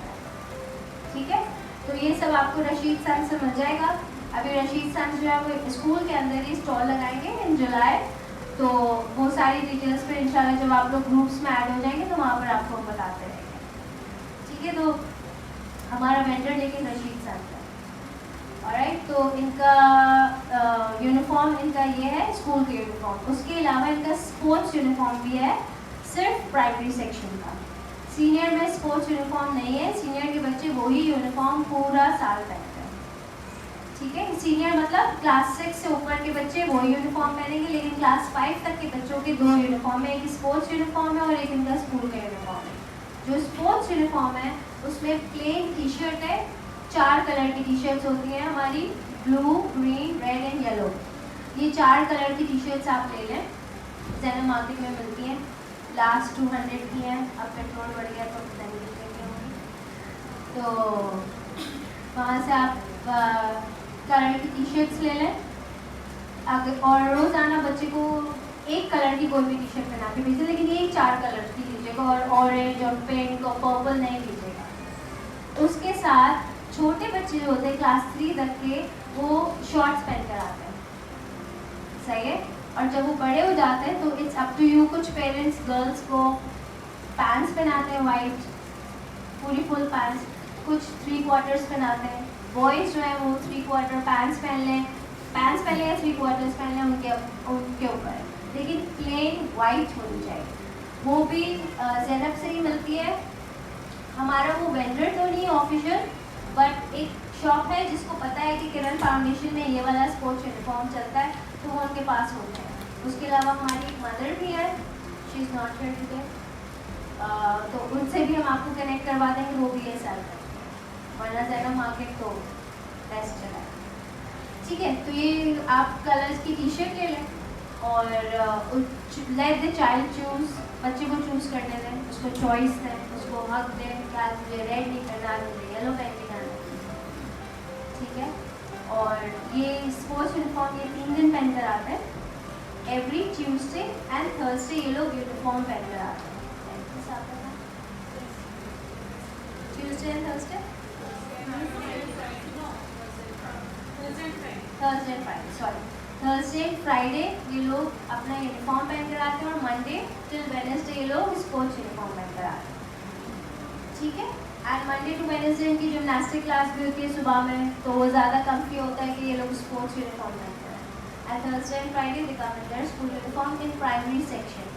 ठीक है। तो ये सब आपको रशीद सैन से मिल जाएगा। अभी रशीद सैन जो है वो स्कूल के अंदर ही स्टॉल लगाएंगे इन जुलाई, तो वो सारी डिटेल्स फिर इंशाल्लाह जब आप लोग ग्रुप्स में ऐड हो जाएंगे तो वहाँ पर आपको बताते रहेंगे, ठीक है। तो हमारा वेंडर लेकिन रशीद सैन है, ऑलराइट। तो इनका यूनिफॉर्म इनका ये है स्कूल का यूनिफॉर्म। उसके अलावा इनका स्पोर्ट्स यूनिफॉर्म भी है, सिर्फ प्राइमरी सेक्शन का। सीनियर में स्पोर्ट्स यूनिफॉर्म नहीं है, सीनियर के बच्चे वही यूनिफॉर्म पूरा साल पहनते हैं, ठीक है। सीनियर मतलब क्लास 6 से ऊपर के बच्चे वही यूनिफॉर्म पहनेंगे, लेकिन क्लास 5 तक के बच्चों के 2 यूनिफॉर्म है, एक स्पोर्ट्स यूनिफॉर्म है और एक इनका स्कूल का यूनिफॉर्म है। जो स्पोर्ट्स यूनिफॉर्म है उसमें प्लेन टी शर्ट है, 4 कलर की टी शर्ट्स होती हैं हमारी, blue, green, red and yellow. ये 4 कलर की टी शर्ट्स आप ले लें, ज़ेनम मार्केट में मिलती हैं, लास्ट 200 की हैं, अब पेट्रोल बढ़ गया तो पता नहीं कितने होंगी। तो वहाँ से आप कलर की टी शर्ट्स ले लें, और रोज़ाना बच्चे को एक कलर की कोई भी टी शर्ट पहना के भेजें, लेकिन ये 4 कलर की लीजिएगा, और ऑरेंज और पिंक और पर्पल नहीं लीजिएगा। उसके साथ छोटे बच्चे जो होते हैं क्लास 3 तक के, वो शॉर्ट्स पहन कर आते हैं, सही है। और जब वो बड़े हो जाते हैं तो इट्स अप टू यू, कुछ पेरेंट्स गर्ल्स को पैंट्स पहनाते हैं वाइट, पूरी फुल पैंट्स, कुछ 3/4 पहनाते हैं। बॉयज़ जो है वो 3/4 पैंट्स पहन लें, पैंट्स पहन लें या 3/4 पहन लें, उनके ऊपर है, लेकिन प्लेन वाइट होनी चाहिए। वो भी ज़ेनब से ही मिलती है। हमारा वो वेंडर तो नहीं ऑफिशियल, बट एक शॉप है जिसको पता है कि किरण फाउंडेशन में ये वाला स्पोर्ट्स यूनिफॉर्म चलता है, तो वो उनके पास होते हैं। उसके अलावा हमारी एक मदर भी है, she is not here today, तो उनसे भी हम आपको कनेक्ट करवा देंगे, वो भी ये सेल करते हैं, वरना ज़ेनब मार्केट तो बेस्ट चला है, ठीक है। तो ये आप कलर्स की टी शर्ट ले लें और लेट द चाइल्ड चूज़, बच्चे को चूज़ करने दें, उसको चॉइस दें, उसको हक दें, क्या मुझे रेड नहीं करना, मुझे येलो पहन के जाना, ठीक है। और ये स्पोर्ट्स यूनिफॉर्म ये 3 दिन पहन कर आते हैं, एवरी ट्यूसडे एंड थर्सडे ये लोग यूनिफॉर्म पहन कर आते हैं। Wednesday and Thursday? Thursday and Friday, sorry. Thursday, Friday ये लोग अपना यूनिफॉर्म पहन कर आते हैं और मंडे टिल वेडनेसडे ये लोग स्पोर्ट्स यूनिफॉर्म पहन कर आते हैं, ठीक है। एंड मंडे टू वेडनेसडे इनकी जिमनास्टिक क्लास भी होती है सुबह में, तो वो ज़्यादा कम्फी होता है कि ये लोग स्पोर्ट्स यूनिफॉर्म पहन कर आए। And Thursday and Friday they come in their school uniform in primary section.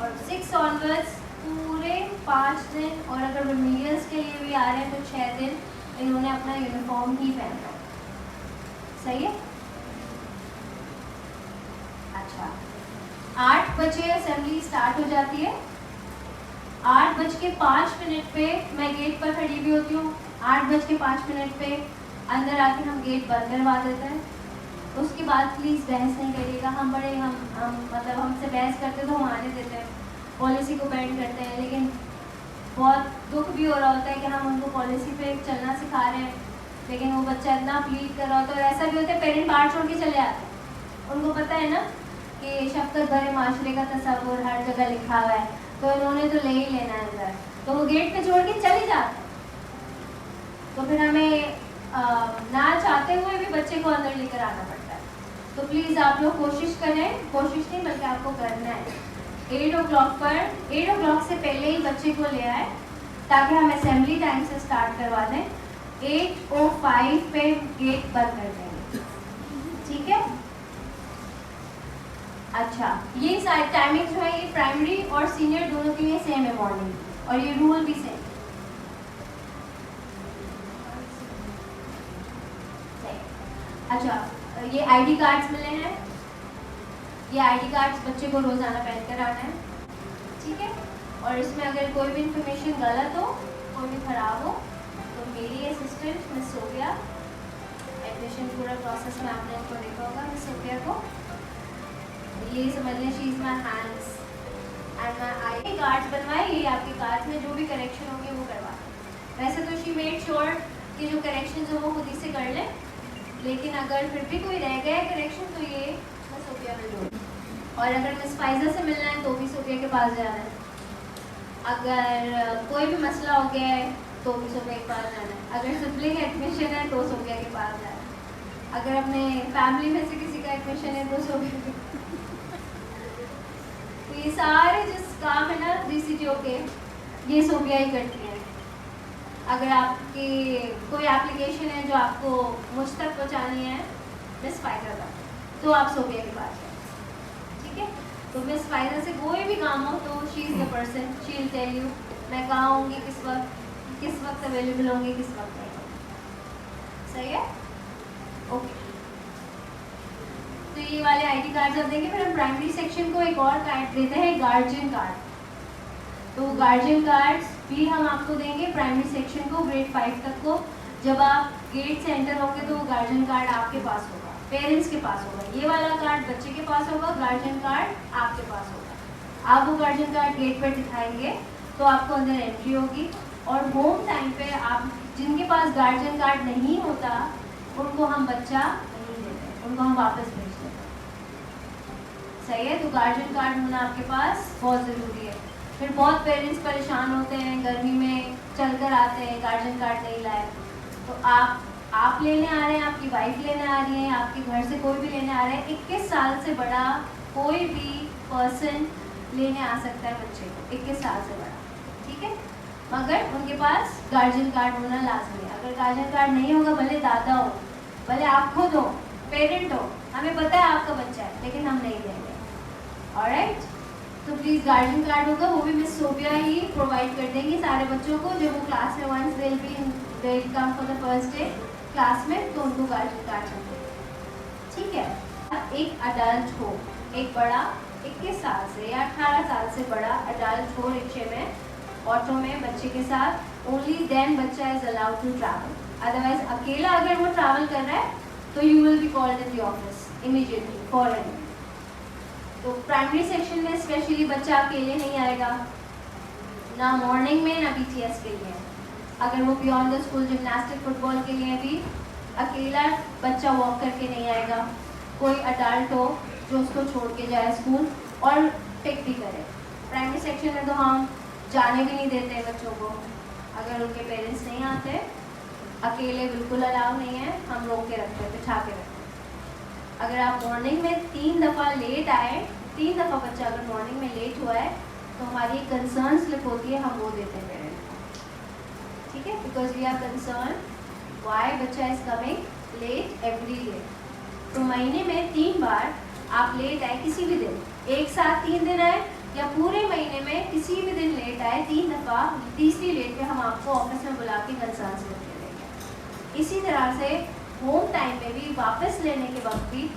और 6 ऑनवर्ड्स पूरे 5 दिन, और अगर रिमीडियल्स के लिए भी आ रहे हैं तो 6 दिन इन्होंने अपना यूनिफॉर्म ही पहनना है, सही है। अच्छा, 8 बजे असेंबली स्टार्ट हो जाती है। 8:05 पे मैं गेट पर खड़ी भी होती हूँ। 8:05 पे अंदर आके हम गेट बंद करवा देते हैं। उसके बाद प्लीज़ बहस नहीं करिएगा। हम मतलब हमसे बहस करते तो हम आने देते हैं, पॉलिसी को बैंड करते हैं, लेकिन बहुत दुख भी हो रहा होता है कि हम उनको पॉलिसी पे चलना सिखा रहे हैं, लेकिन वो बच्चा इतना प्लीड कर रहा होता है। और ऐसा भी होता है पेरेंट बाहर छोड़ के चले आते हैं। उनको पता है ना कि शफकत भरे माशरे का तस्वुर हर जगह लिखा हुआ है, तो इन्होंने तो ले ही लेना है अंदर, तो वो गेट पे छोड़ के चले जाते हैं। तो फिर हमें ना चाहते हुए भी बच्चे को अंदर लेकर आना पड़ता है। तो प्लीज़ आप लोग कोशिश करें, कोशिश नहीं बल्कि आपको करना है 8 o'clock पर, 8 o'clock से पहले ही बच्चे को ले आए ताकि हम असेंबली टाइम से स्टार्ट करवा दें। 8:05 पे गेट बंद कर देंगे, ठीक है। अच्छा, ये सारे टाइमिंग जो है ये प्राइमरी और सीनियर दोनों के लिए सेम है मॉर्निंग, और ये रूल भी सेम। अच्छा, ये आईडी कार्ड्स मिले हैं, ये आईडी कार्ड्स बच्चे को रोजाना पहन कर आना है, ठीक है। और इसमें अगर कोई भी इंफॉर्मेशन गलत हो, कोई भी खराब हो, तो मेरी असिस्टेंट मिस सोफिया, एडमिशन पूरा प्रोसेस में आपने इनको देखा होगा मिस सोफिया को, ये समझ लें she is my hands and my I cards बनवाए। ये आपके कार्ड्स में जो भी करेक्शन होंगे वो करवा। वैसे तो शी मेड श्योर कि जो करेक्शन हो वो खुद ही से कर लें, लेकिन अगर फिर भी कोई रह गया करेक्शन तो ये मिस सोफिया में जोड़। और अगर मिस फाइजा से मिलना है तो भी सोफिया के पास जाना है। अगर कोई भी मसला हो गया है तो भी सोफिया के पास जाना है। अगर सिबलिंग एडमिशन है तो सोफिया के पास जाना है। अगर अपने फैमिली में से किसी का एडमिशन है तो सोफिया के। तो ये सारे जिस काम है ना DCTO के, ये सोफिया ही करती है। अगर आपकी कोई एप्लीकेशन है जो आपको मुझ तक पहुँचानी है मिस फाइजा तक, तो आप सोफिया के पास जाए, ठीक है। तो मिस फाइजा से कोई भी काम हो तो she is the person, she will tell you मैं कहाँ होंगी, किस वक्त अवेलेबल होंगी, किस वक्त नहीं होंगी, सही है, ओके। तो ये वाले आईडी कार्ड जब देंगे, फिर हम प्राइमरी सेक्शन को एक और कार्ड देते हैं, गार्जियन कार्ड। तो गार्जियन कार्ड्स भी हम आपको देंगे प्राइमरी सेक्शन को, ग्रेड 5 तक को। जब आप गेट से एंटर होंगे तो वो गार्जियन कार्ड आपके पास होगा, पेरेंट्स के पास होगा। ये वाला कार्ड बच्चे के पास होगा, गार्जियन कार्ड आपके पास होगा। आप वो गार्जियन कार्ड गेट पर दिखाएंगे तो आपको अंदर एंट्री होगी। और होम टाइम पे आप जिनके पास गार्जियन कार्ड नहीं होता उनको हम बच्चा नहीं देते, उनको हम वापस भेज देते, सही है। तो गार्जियन कार्ड होना आपके पास बहुत ज़रूरी है। फिर बहुत पेरेंट्स परेशान होते हैं, गर्मी में चल कर आते हैं, गार्जियन कार्ड नहीं लाए, तो आप लेने आ रहे हैं, आपकी वाइफ लेने आ रही है, आपके घर से कोई भी लेने आ रहा है, 21 साल से बड़ा कोई भी पर्सन लेने आ सकता है बच्चे को, 21 साल से बड़ा, ठीक है। मगर उनके पास गार्जियन कार्ड होना लाजमी है। अगर गार्जियन कार्ड नहीं होगा, भले दादा हो, भले आप खुद हो, पेरेंट हो, हमें पता है आपका बच्चा है, लेकिन हम नहीं देंगे, ऑलराइट। तो प्लीज़ गार्जियन कार्ड होगा, वो भी मिस सोफिया ही प्रोवाइड कर देंगी सारे बच्चों को जब वो क्लास में once they come for the first day class में, तो उनको गार्जियन कार्ड चाहिए, ठीक है। एक अडल्ट हो, एक बड़ा 21 साल से या 18 साल से बड़ा अडल्ट हो रिक्शे में, ऑटो में बच्चे के साथ, ओनली देन बच्चा is allowed to travel. Otherwise अकेला अगर वो ट्रैवल कर रहा है तो you will be called in the office immediately फॉरन। तो प्राइमरी सेक्शन में स्पेशली बच्चा अकेले नहीं आएगा, ना मॉर्निंग में ना BTS के लिए। अगर वो beyond the school gymnastic football के लिए भी अकेला बच्चा वॉक करके नहीं आएगा, कोई अडल्ट हो जो उसको छोड़ के जाए स्कूल और पिक भी करे। प्राइमरी सेक्शन में तो हम जाने भी नहीं देते बच्चों को, अगर उनके पेरेंट्स नहीं आते, अकेले बिल्कुल अलाउ नहीं है, हम रोक के रखते हैं, बिठा के रखते हैं। अगर आप मॉर्निंग में 3 दफ़ा लेट आए, 3 दफ़ा बच्चा अगर मॉर्निंग में लेट हुआ है तो हमारी कंसर्न स्लिप होती है, हम वो देते हैं पेरेंट्स को, ठीक है, because we are concern why बच्चा is coming late every day. तो महीने में 3 बार आप लेट आए किसी भी दिन, एक साथ 3 दिन आए या पूरे महीने में किसी भी दिन लेट आए 3 दफ़ा, तीसरी लेट पे हम आपको ऑफिस में बुला के कंसर्न स्लिप दे देंगे। इसी तरह से होम टाइम में भी वापस लेने के वक्त भी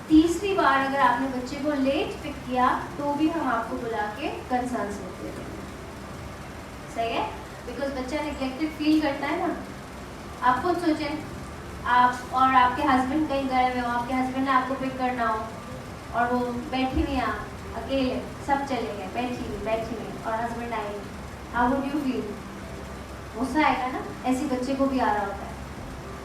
तीसरी बार अगर आपने बच्चे को लेट पिक किया तो भी हम आपको बुला के कंसर्न स्लिप दे देंगे। सही है, बिकॉज बच्चा निगलेक्टेड फील करता है ना। आप खुद सोचें, आप और आपके हस्बैंड कहीं गए हुए हो, आपके हस्बैंड ने आपको पिक करना हो और वो बैठी हुई आप अकेले, सब चले गए, बैठी हुई और हस्बैंड आए, हाउ वुड यू फील? गुस्सा आएगा ना। ऐसे बच्चे को भी आ रहा होता है,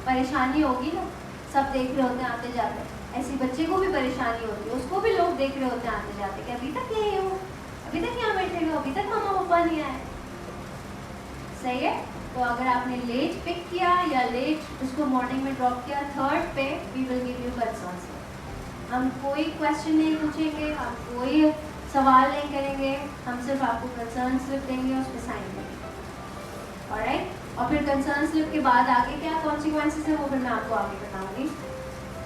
परेशानी होगी ना, सब देख रहे होते हैं आते जाते, ऐसे बच्चे को भी परेशानी होती है, उसको भी लोग देख रहे होते हैं आते जाते कि अभी तक यही हो, अभी तक यहाँ बैठे हो, अभी तक मामा पापा नहीं आए। सही है, तो अगर आपने लेट पिक किया या लेट उसको मॉर्निंग में ड्रॉप किया, थर्ड पे we will give you concern slip. हम कोई क्वेश्चन नहीं पूछेंगे, हम कोई सवाल नहीं करेंगे, हम सिर्फ आपको कंसर्न स्लिप देंगे, उस पर साइन देंगे। ऑलराइट, और फिर कंसर्न स्लिप के बाद आगे क्या कॉन्सिक्वेंसेस है वो फिर मैं आपको आगे बताऊंगी।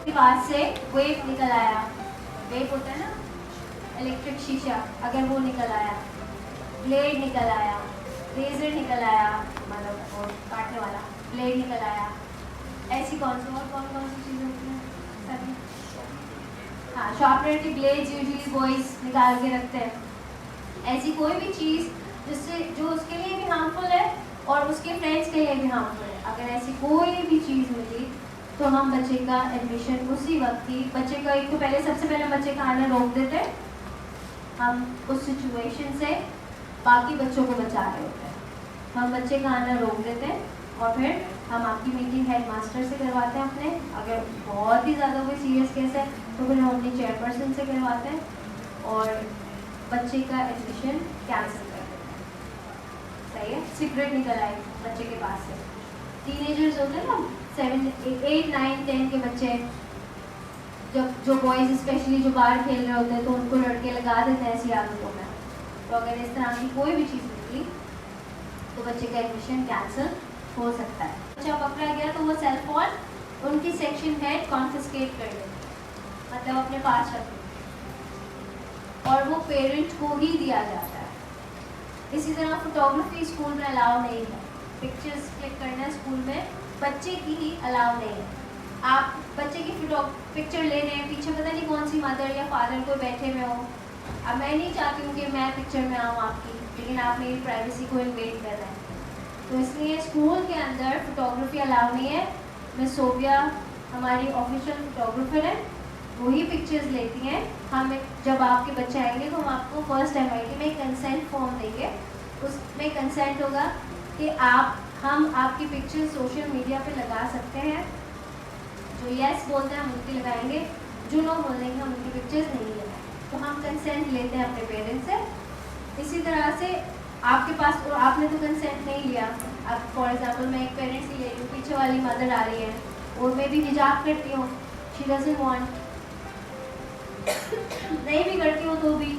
के बाद से वेप निकल आया, वेप होता है ना इलेक्ट्रिक शीशा, अगर वो निकल आया, ब्लेड निकल आया, रेजर निकल आया, मतलब वो काटने वाला ब्लेड निकल आया, ऐसी कौन सी चीज़ें होती हैं सभी? हाँ, शार्पनर की ब्लेड्स यूजुअली बॉयज निकाल के रखते हैं। ऐसी कोई भी चीज़ जिससे जो उसके लिए भी हार्मफुल है और उसके फ्रेंड्स के लिए भी हार्मफुल है, अगर ऐसी कोई भी चीज़ मिली तो हम बच्चे का एडमिशन उसी वक्त ही, बच्चे का एक तो पहले सबसे पहले बच्चे का आना रोक देते हैं, हम उस सिचुएशन से बाकी बच्चों को बचा रहे होते हैं, हम बच्चे का आना रोक देते हैं और फिर हम आपकी मीटिंग हेड मास्टर से करवाते हैं अपने, अगर बहुत ही ज़्यादा कोई सीरियस केस है तो फिर हम अपनी चेयरपर्सन से करवाते हैं और बच्चे का एडमिशन कैंसिल कर देते हैं। सही है, सिगरेट निकल आई बच्चे के पास से, टीनेजर्स होते हैं ना 7, 8, 9, 10 के बच्चे, जब जो बॉयज़ स्पेशली जो बाहर खेल रहे होते हैं तो उनको लड़के लगा देते हैं ऐसी आदतों में। तो अगर इस तरह की कोई भी चीज़ निकली तो बच्चे का एडमिशन कैंसिल हो सकता है। बच्चा पकड़ा गया तो वो सेल फोन उनकी सेक्शन हेड कॉन्फिस्केट कर देते, मतलब अपने पास रखते और वो पेरेंट को ही दिया जाता है। इसी तरह फोटोग्राफी स्कूल में अलाउ नहीं है, पिक्चर्स क्लिक करना स्कूल में बच्चे की ही अलाउ नहीं है। आप बच्चे की पिक्चर ले रहे हैं, पीछे पता नहीं कौन सी मदर या फादर को बैठे हुए हो, अब मैं नहीं चाहती हूँ कि मैं पिक्चर में आऊँ आपकी, लेकिन आप मेरी प्राइवेसी को इन्वेड कर रहे हैं, तो इसलिए स्कूल के अंदर फोटोग्राफी अलाउ नहीं है। मिस सोबिया हमारी ऑफिशियल फोटोग्राफर है, वही पिक्चर्स लेती हैं। हम जब आपके बच्चे आएंगे तो हम आपको फर्स्ट MIT में कंसेंट फॉर्म देंगे, उसमें कंसेंट होगा कि हम आपकी पिक्चर सोशल मीडिया पे लगा सकते हैं। जो यस बोलते हैं हम उनकी लगाएंगे, जो नो बोल देंगे हम उनकी पिक्चर्स नहीं लगाएंगे। तो हम कंसेंट लेते हैं अपने पेरेंट्स से। इसी तरह से आपके पास, और आपने तो कंसेंट नहीं लिया, अब फॉर एग्जांपल मैं एक पेरेंट्स की ले रही हूँ, पीछे वाली मदर आ रही है और मैं भी हिजाब करती हूँ, शी डजंट वांट, नहीं भी करती हूँ तो भी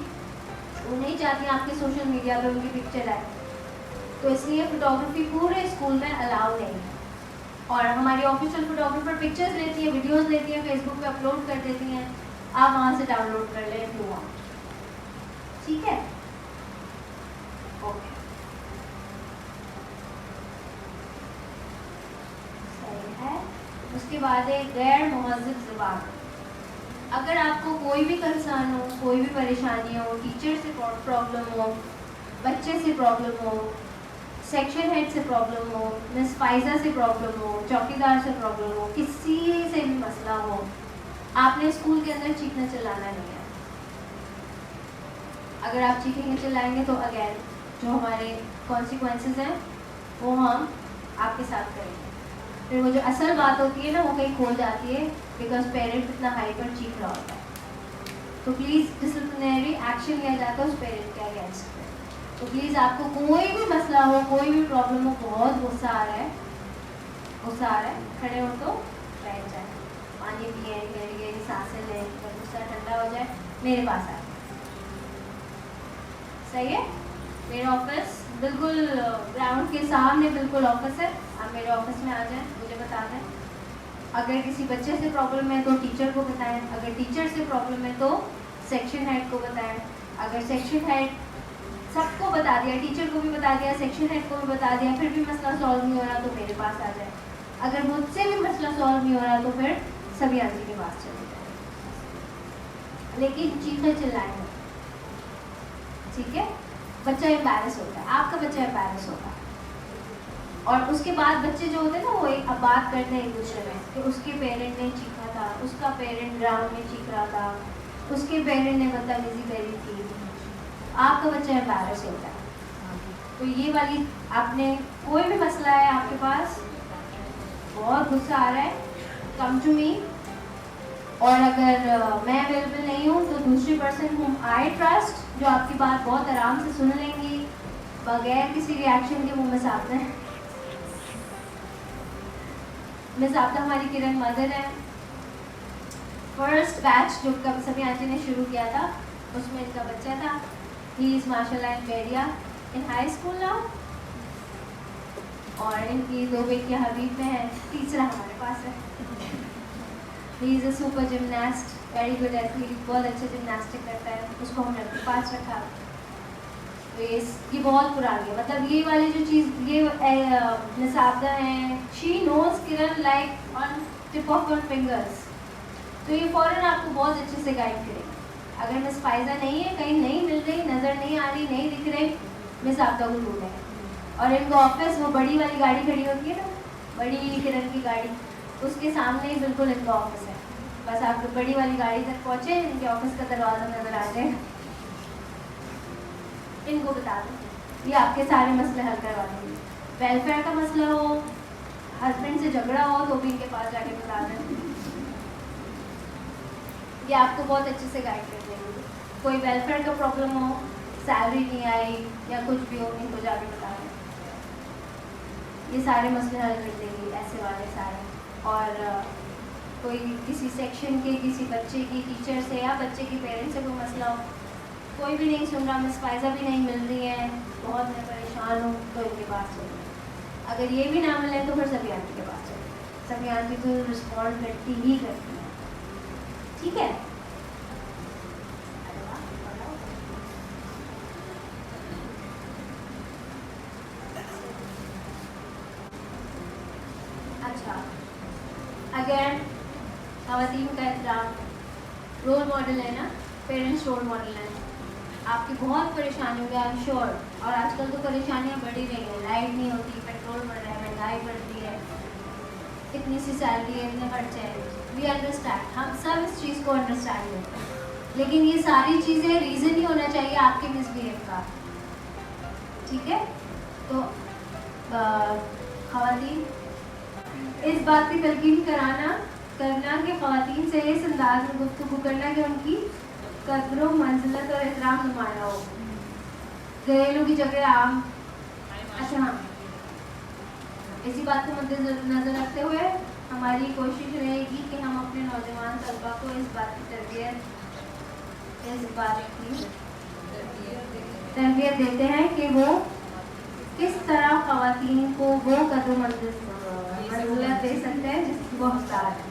वो नहीं चाहती आपके सोशल मीडिया पे उनकी पिक्चर आए, तो इसलिए फोटोग्राफी पूरे स्कूल में अलाउ नहीं है। और हमारी ऑफिशियल फोटोग्राफर पिक्चर्स लेती है, वीडियोस लेती है, फेसबुक पे अपलोड कर देती हैं, आप वहाँ से डाउनलोड कर लें इफ यू वांट। ठीक है, ओके, सही है। उसके बाद है गैर मुहज़्ज़ब ज़बान। अगर आपको कोई भी कंसर्न हो, कोई भी परेशानी हो, टीचर से प्रॉब्लम हो, बच्चे से प्रॉब्लम हो, सेक्शन हेड से प्रॉब्लम हो, मिस फाइजा से प्रॉब्लम हो, चौकीदार से प्रॉब्लम हो, किसी से भी मसला हो, आपने स्कूल के अंदर चीखना चिल्लाना नहीं है। अगर आप चीखेंगे चिल्लाएंगे तो अगेन जो हमारे कॉन्सिक्वेंसेस हैं वो हम आपके साथ करेंगे। फिर वो जो असल बात होती है ना वो कहीं खो जाती है, बिकॉज पेरेंट इतना हाई पर चीख रहा होता है। तो प्लीज़ डिसिप्लिनरी एक्शन लिया जाता है उस पेरेंट के अगेंस्ट में। तो प्लीज़ आपको कोई भी मसला हो, कोई भी प्रॉब्लम हो, बहुत गुस्सा आ रहा है, खड़े हो तो बैठ जाए, पानी पिए, गहरी गहरी सांसें लें, जब गुस्सा ठंडा हो जाए मेरे पास आए। सही है? मेरा ऑफिस बिल्कुल ग्राउंड के सामने बिल्कुल ऑफिस है, आप मेरे ऑफिस में आ जाएं, मुझे बता दें। अगर किसी बच्चे से प्रॉब्लम है तो टीचर को बताएं, अगर टीचर से प्रॉब्लम है तो सेक्शन हेड को बताएं, अगर सेक्शन हेड सबको बता दिया, टीचर को भी बता दिया, सेक्शन हेड को भी बता दिया, फिर भी मसला सॉल्व नहीं हो रहा तो मेरे पास आ जाए, अगर मुझसे भी मसला सॉल्व नहीं हो रहा तो फिर सभी आंटी के पास चले जाए, लेकिन चीखें चिल्लाएं, ठीक है? बच्चा एम्बैरस होता है, आपका बच्चा एम्बैरस होता है, और उसके बाद बच्चे जो होते हैं ना वो अब बात करते हैं एक दूसरे में कि उसके पेरेंट ने चीखा था, उसका पेरेंट ग्राउंड में चीख रहा था, उसके पेरेंट ने बदतमीजी करी थी, आपका बच्चा एम्बैरस होता है। तो ये वाली, आपने कोई भी मसला है आपके पास, बहुत गुस्सा आ रहा है, कम टू मी, और अगर मैं अवेलेबल नहीं हूँ तो दूसरी पर्सन हुम आई ट्रस्ट, जो आपकी बात बहुत आराम से सुन लेंगी बगैर किसी रिएक्शन के, वो मिस आपदा है। मिस आपदा हमारी किरण मदर है। फर्स्ट बैच जो कब सभी आंटी ने शुरू किया था उसमें इनका बच्चा था। ही इज माशाल्लाह इन बेरिया इन हाई स्कूल नाउ, और इनकी 2 बेटियां हबीब में है, तीसरा हमारे पास है। He is a super gymnast, very good athlete, बहुत अच्छे जिमनास्टिक करता है, उसको हमने अपने पास रखा। तो ये बहुत पुरानी है, मतलब ये वाली जो चीज़, ये निसाबदा है, she knows Kiran like on tip of her fingers, तो ये फ़ौरन आपको बहुत अच्छे से गाइड करेगी। अगर मिस फाइजा नहीं है, कहीं नहीं मिल रही, नज़र नहीं आ रही, नहीं दिख रही, मिस आपदा को ढूंढें। और इनका ऑफिस, वो बड़ी वाली गाड़ी खड़ी होती है ना, बड़ी किरण की गाड़ी, उसके सामने ही बिल्कुल इनका ऑफिस है। बस आप बड़ी वाली गाड़ी तक पहुँचे, इनके ऑफिस का दरवाज़ा नज़र आ जाए, इनको बता दें, ये आपके सारे मसले हल करवा देंगे। वेलफेयर का मसला हो, हस्बैंड से झगड़ा हो तो भी इनके पास जाके बता दें, ये आपको बहुत अच्छे से गाइड कर देंगे। कोई वेलफेयर का प्रॉब्लम हो, सैलरी नहीं आई या कुछ भी हो, इनको जाके बता दें, ये सारे मसले हल कर देंगी, ऐसे वाले सारे। और कोई किसी सेक्शन के किसी बच्चे की टीचर से या बच्चे की पेरेंट्स से कोई मसला हो, कोई भी नहीं सुन रहा, मिस फाइजा भी नहीं मिल रही है, बहुत मैं परेशान हूँ, तो इनके पास चले। अगर ये भी ना मिले तो फिर सभी आंटी के पास चले, सभी आंटी तो रिस्पॉन्ड करती ही करती है, ठीक है? अच्छा, अगेन ख़वातीन का एहतराम, रोल मॉडल है ना, पेरेंट्स रोल मॉडल है। आपकी बहुत परेशानी होगी, आई एम श्योर, और आजकल तो परेशानियाँ बढ़ ही रही हैं, लाइट नहीं होती, पेट्रोल बढ़ रहा है, महंगाई बढ़ रही है, इतनी सी सैलरी है, इतने खर्चे हैं, वी अंडरस्टैंड, हम सब इस चीज़ को अंडरस्टैंड करते हैं, लेकिन ये सारी चीज़ें रीज़न ही होना चाहिए आपके मिसबिहेव का, ठीक है? तो ख़वातीन, इस बात की तलकीन करना कि ख़वातीन से इस अंदाज में गुफ्तगू करना कि उनकी कदर मंजिलत और एहतराम नुमाया हो, घरेलू की जगह आम। अच्छा हाँ, इसी बात को मद्देनजर रखते हुए हमारी कोशिश रहेगी कि हम अपने नौजवान तलबा को इस बात की तरबियत देते हैं कि वो किस तरह ख़वातीन को वो कदर मंजिलत दे सकते हैं जिसकी वो हकदार है।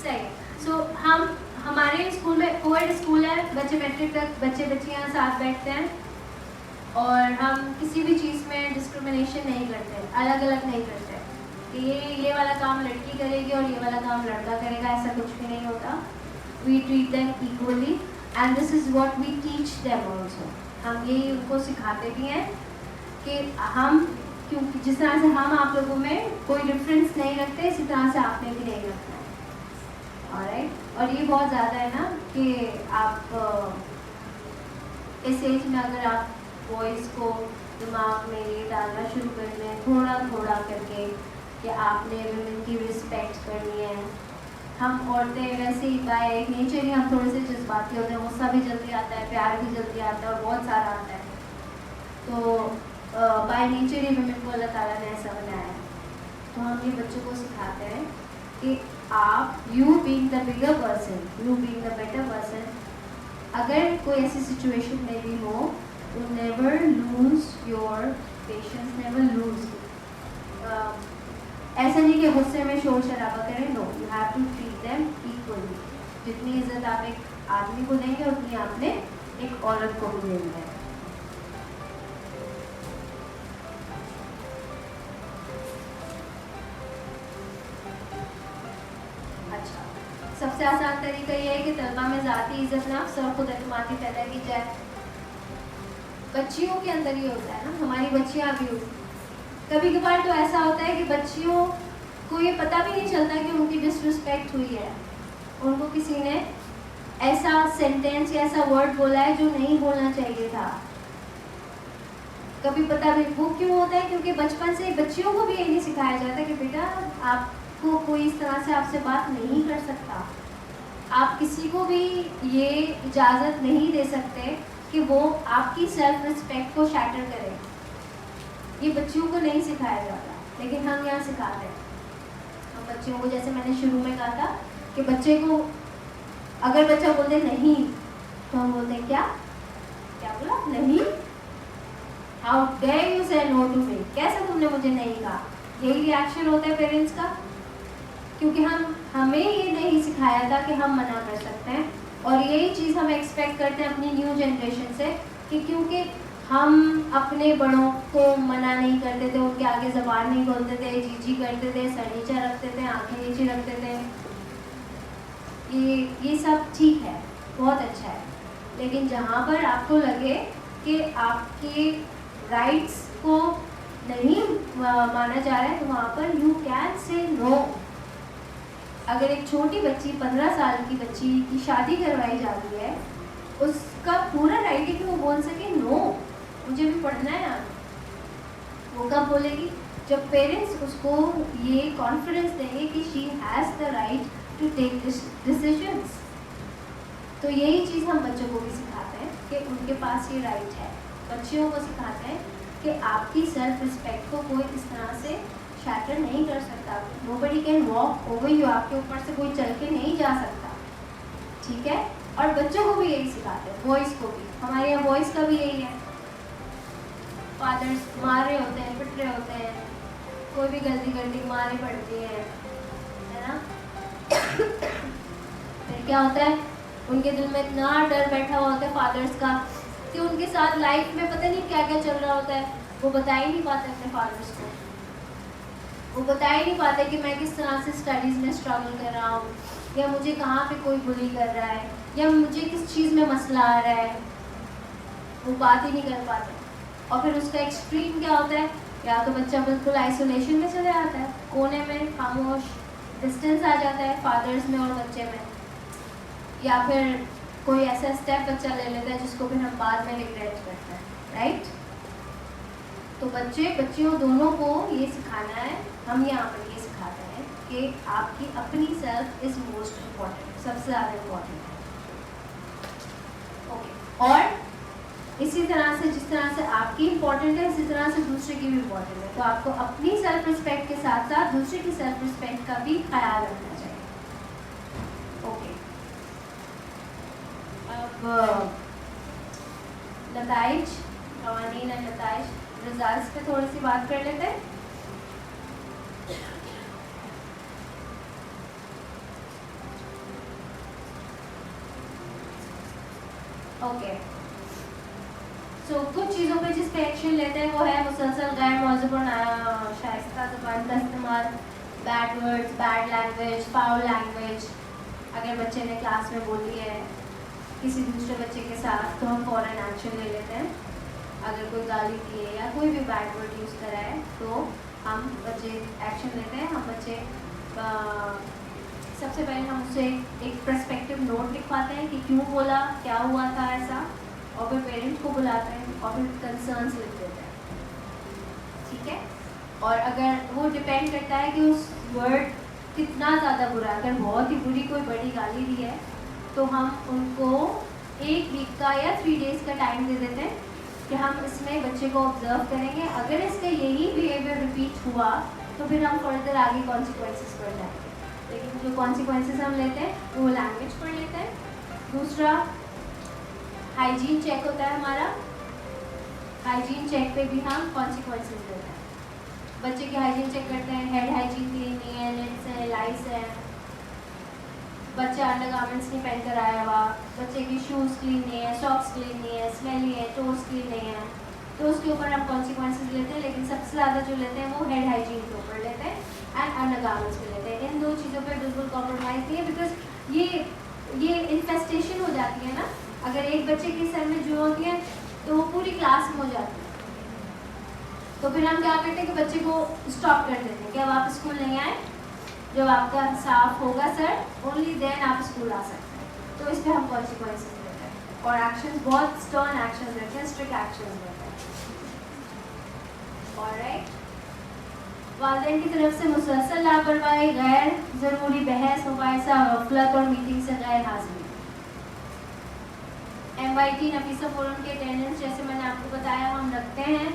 सही। सो हम हमारे स्कूल में कोएड स्कूल है, बच्चे मैट्रिक तक बच्चे बच्चियाँ साथ बैठते हैं, और हम किसी भी चीज़ में डिस्क्रिमिनेशन नहीं करते, अलग अलग नहीं करते कि ये वाला काम लड़की करेगी और ये वाला काम लड़का करेगा, ऐसा कुछ भी नहीं होता। We treat them equally and this is what we teach them also. हम यही उनको सिखाते भी हैं कि हम, क्योंकि जिस तरह से हम आप लोगों में कोई डिफरेंस नहीं रखते, इसी तरह से आपने भी नहीं रखना है, ऑलराइट? और ये बहुत ज़्यादा है ना कि आप इस एज में अगर आप बॉयज़ को दिमाग में ये डालना शुरू कर दें थोड़ा थोड़ा करके कि आपने वुमेन की रिस्पेक्ट करनी है। हम औरतें वैसे ही बाय नेचर ही हम थोड़े से जज्बाती होते हैं, गुस्सा भी जल्दी आता है, प्यार भी जल्दी आता है और बहुत सारा आता है। तो बाय नेचर ही वुमेन को अल्लाह ताला ने ऐसा बनाया है। तो हम ये बच्चों को सिखाते हैं कि आप you being the bigger person, you being the better person, अगर कोई ऐसी सिचुएशन में भी हो तो never lose your patience, never lose. ऐसा नहीं कि गुस्से में शोर शराबा करें, no, you have to treat them equally. जितनी इज्जत आप एक आदमी को देंगे उतनी आपने एक औरत को भी देनी है। अच्छा, सबसे आसान तरीका ये है कि तलबा में ज़ाती इज्जत नफ्स और खुद एतमादी पैदा की जाए। बच्चियों के अंदर ये होता है ना, हमारी बच्चियाँ भी होती, कभी कभार तो ऐसा होता है कि बच्चियों को ये पता भी नहीं चलता कि उनकी डिसरिस्पेक्ट हुई है, उनको किसी ने ऐसा सेंटेंस या ऐसा वर्ड बोला है जो नहीं बोलना चाहिए था। कभी पता भी वो क्यों होता है, क्योंकि बचपन से बच्चियों को भी ये नहीं सिखाया जाता कि बेटा आपको कोई इस तरह से आपसे बात नहीं कर सकता, आप किसी को भी ये इजाज़त नहीं दे सकते कि वो आपकी सेल्फ रिस्पेक्ट को शैटर करे। ये बच्चियों को नहीं सिखाया जाता, लेकिन हम यहाँ सिखाते हैं। हम बच्चियों को, जैसे मैंने शुरू में कहा था कि बच्चे को अगर बच्चा बोलते नहीं तो हम बोलते हैं क्या क्या बोला, नहीं, हाउ डेयर यू से नो टू मी, कैसे तुमने मुझे नहीं कहा। यही रिएक्शन होता है पेरेंट्स का, क्योंकि हमें ये नहीं सिखाया था कि हम मना कर सकते हैं। और यही चीज़ हम एक्सपेक्ट करते हैं अपनी न्यू जनरेशन से कि क्योंकि हम अपने बड़ों को मना नहीं करते थे, उनके आगे ज़बान नहीं खोलते थे, जी करते थे, सर नीचा रखते थे, आंखें नीचे रखते थे, ये सब ठीक है, बहुत अच्छा है। लेकिन जहाँ पर आपको लगे कि आपके राइट्स को नहीं माना जा रहा है तो वहाँ पर यू कैन से नो। अगर एक छोटी बच्ची 15 साल की बच्ची की शादी करवाई जाती है, उसका पूरा राइट है कि वो बोल सके नो, मुझे भी पढ़ना है यार। वो कब बोलेगी? जब पेरेंट्स उसको ये कॉन्फिडेंस देंगे कि she has the right to take decisions. तो यही चीज़ हम बच्चों को भी सिखाते हैं कि उनके पास ये राइट है। बच्चियों को सिखाते हैं कि आपकी सेल्फ रिस्पेक्ट को कोई इस तरह से शैटर नहीं कर सकता। Nobody can walk over you, आपके ऊपर से कोई चल के नहीं जा सकता, ठीक है। और बच्चों को भी यही सिखाते हैं, बॉयज़ को भी। हमारे यहाँ बॉयज़ का भी यही है, फादर्स मार रहे होते हैं, पिट रहे होते हैं, कोई भी गलती करती मारे पड़ती है ना। फिर क्या होता है, उनके दिल में इतना डर बैठा हुआ होता है फादर्स का कि उनके साथ लाइफ में पता नहीं क्या क्या चल रहा होता है, वो बता ही नहीं पाते अपने फादर्स को। वो बता ही नहीं पाते कि मैं किस तरह से स्टडीज़ में स्ट्रगल कर रहा हूँ, या मुझे कहाँ पे कोई बुली कर रहा है, या मुझे किस चीज़ में मसला आ रहा है। वो बात ही नहीं कर पाते। और फिर उसका एक्सट्रीम क्या होता है, या तो बच्चा बिल्कुल आइसोलेशन में चले जाता है, कोने में खामोश, डिस्टेंस आ जाता है फादर्स में और बच्चे में, या फिर कोई ऐसा स्टेप बच्चा ले लेता है जिसको फिर हम बाद में रिग्रेट करते हैं, राइट। तो बच्चे बच्चियों दोनों को ये सिखाना है, हम यहाँ पर ये सिखाते हैं कि आपकी अपनी सेल्फ इज़ मोस्ट इम्पॉर्टेंट, सबसे ज़्यादा इम्पॉर्टेंट है। ओके, और इसी तरह से जिस तरह से आपकी इम्पॉर्टेंट है, इसी तरह से दूसरे की भी इम्पॉर्टेंट है। तो आपको अपनी सेल्फ रिस्पेक्ट के साथ साथ दूसरे की सेल्फ रिस्पेक्ट का भी ख्याल रखना चाहिए। ओके, अब नताइज, कवानीन और नताइज, रिजल्ट्स पे थोड़ी सी बात कर लेते हैं। ओके, सो कुछ चीज़ों पे जिस पे एक्शन लेते हैं वो है मुसलसल गैर मौजूद और शाइस्ता ज़बान का इस्तेमाल, bad words, bad language, foul language. अगर बच्चे ने क्लास में बोली है किसी दूसरे बच्चे के साथ तो हम फ़ौरन एक्शन ले लेते हैं। अगर कोई गाली दी है या कोई भी बैड वर्ड यूज़ करा है तो हम बच्चे एक्शन लेते हैं। हम बच्चे सबसे पहले हम उससे एक पर्सपेक्टिव नोट लिखवाते हैं कि क्यों बोला, क्या हुआ था ऐसा, और फिर पेरेंट्स को बुलाते हैं और फिर कंसर्न्स लिख देते हैं, ठीक है। और अगर वो डिपेंड करता है कि उस वर्ड कितना ज़्यादा बुरा है, अगर बहुत ही बुरी कोई बड़ी गाली दी है तो हम उनको 1 वीक का या 3 डेज़ का टाइम दे देते हैं कि हम इसमें बच्चे को ऑब्जर्व करेंगे। अगर इसका यही बिहेवियर रिपीट हुआ तो फिर हम फर्दर आगे कॉन्सिक्वेंसेस पर जाएंगे, लेकिन जो कॉन्सिक्वेंसेस हम लेते हैं वो लैंग्वेज पर लेते हैं। दूसरा हाइजीन चेक होता है हमारा, हाइजीन चेक पे भी हम कॉन्सिक्वेंसेस देते हैं। बच्चे की हाइजीन चेक करते हैं, हेड हाइजीन क्लीन नहीं है, लिप्स है, लाइस है, बच्चा अंडर गारमेंट्स नहीं पहन कर आया हुआ, बच्चे की शूज़ क्लीन नहीं है, सॉक्स क्लीन नहीं है, स्मेली है, टोस क्लीन नहीं है, तो उसके ऊपर हम कॉन्सिक्वेंसेस लेते हैं। लेकिन सबसे ज़्यादा जो लेते हैं वो हेड हाइजीन के ऊपर लेते हैं एंड अंडर गारमेंट्स पे लेते हैं। इन 2 चीज़ों पे बिल्कुल कॉम्प्रोमाइज़ नहीं है, बिकॉज ये इन्फेस्टेशन हो जाती है ना। अगर एक बच्चे के सर में जू होती है तो वो पूरी क्लास में हो जाती है, तो फिर हम क्या करते हैं कि बच्चे को स्टॉप कर देते हैं कि अब आप स्कूल नहीं आए, जब आपका साफ होगा सर ओनली देन आप स्कूल आ सकते हैं। तो इस पर हम कॉन्सिक्वेंसेस देते हैं और एक्शंस बहुत स्टर्न एक्शंस रहते हैं, स्ट्रिक्ट एक्शंस रहते हैं। ऑलराइट, वालिदैन की तरफ से मुसलसल लापरवाही, गैर ज़रूरी बहस, मुबाहिसा, गफलत और मीटिंग से गैर हाजिरी। MYT नफीसा फोरम के अटेंडेंस जैसे मैंने आपको बताया हम रखते हैं,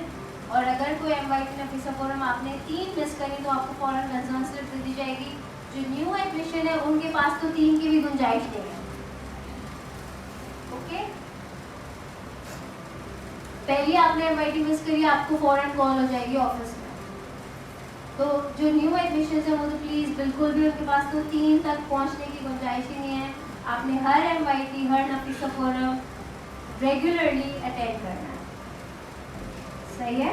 और अगर कोई MYT नफीसा फोरम आपने 3 मिस करी तो आपको फौरन कंसर्न स्लिप दे दी जाएगी। जो न्यू एडमिशन है उनके पास तो 3 की भी गुंजाइश नहीं है। ओके, पहले आपने MYT मिस करी आपको फौरन कॉल हो जाएगी ऑफिस में। तो जो न्यू एडमिशन है वो तो प्लीज़ बिल्कुल भी उनके पास तो 3 तक पहुंचने की गुंजाइश ही नहीं है। आपने हर MYT हर नफीसा फोरम रेगुलरली अटेंड करना है, सही है?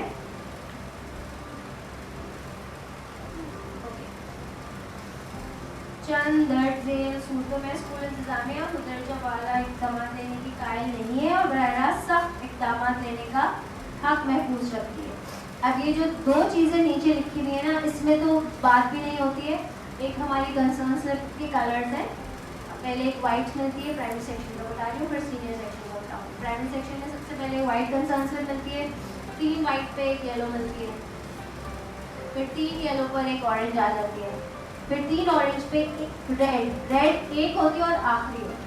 चंद दर्ज सूरतों में स्कूल इंतजामिया मुदरजा वाला इक़दाम लेने की कायल नहीं है और बराह रास्त सख्त इक़दाम लेने का हक महफूज रखती है। अब ये जो 2 चीज़ें नीचे लिखी हुई है ना, इसमें तो बात भी नहीं होती है। एक हमारी कंसर्न स्लिप के कलर्स हैं, पहले एक वाइट मिलती है, प्राइमरी सेक्शन का बता रही हूँ, फिर सीनियर सेक्शन का बताऊँ। प्राइमरी सेक्शन में सबसे पहले वाइट कंसर्न स्लिप मिलती है, 3 वाइट पे 1 येलो मिलती है, फिर 3 येलो पर 1 ऑरेंज आ जाती है, फिर 3 ऑरेंज पे 1 रेड, रेड 1 होती है और आखिरी होती है।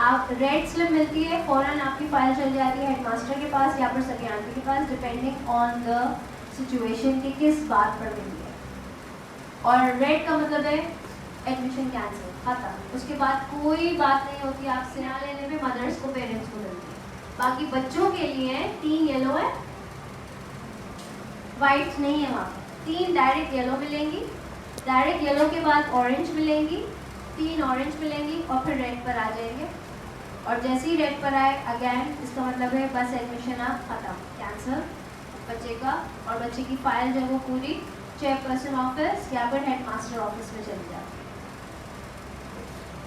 आप रेड स्लिप मिलती है, फौरन आपकी फाइल चल जाती है हेडमास्टर के पास या फिर सकियानवी के पास, डिपेंडिंग ऑन द सिचुएशन कि किस बात पर मिली है। और रेड का मतलब है एडमिशन कैंसिल, खत्म। उसके बाद कोई बात नहीं होती आपसे, यहाँ लेने में मदर्स को पेरेंट्स को मिलती है। बाकी बच्चों के लिए 3 येलो है, वाइट नहीं है वहाँ, 3 डायरेक्ट येलो मिलेंगी, डायरेक्ट येलो के बाद ऑरेंज मिलेंगी, 3 ऑरेंज मिलेंगी और फिर रेड पर आ जाएंगे। और जैसे ही रेड पर आए अगेन इसका मतलब है बस एडमिशन आप खत्म, कैंसिल बच्चे का, और बच्चे की फाइल जो वो पूरी चेयरपर्सन ऑफिस या फिर हेडमास्टर ऑफिस में चली जाती है।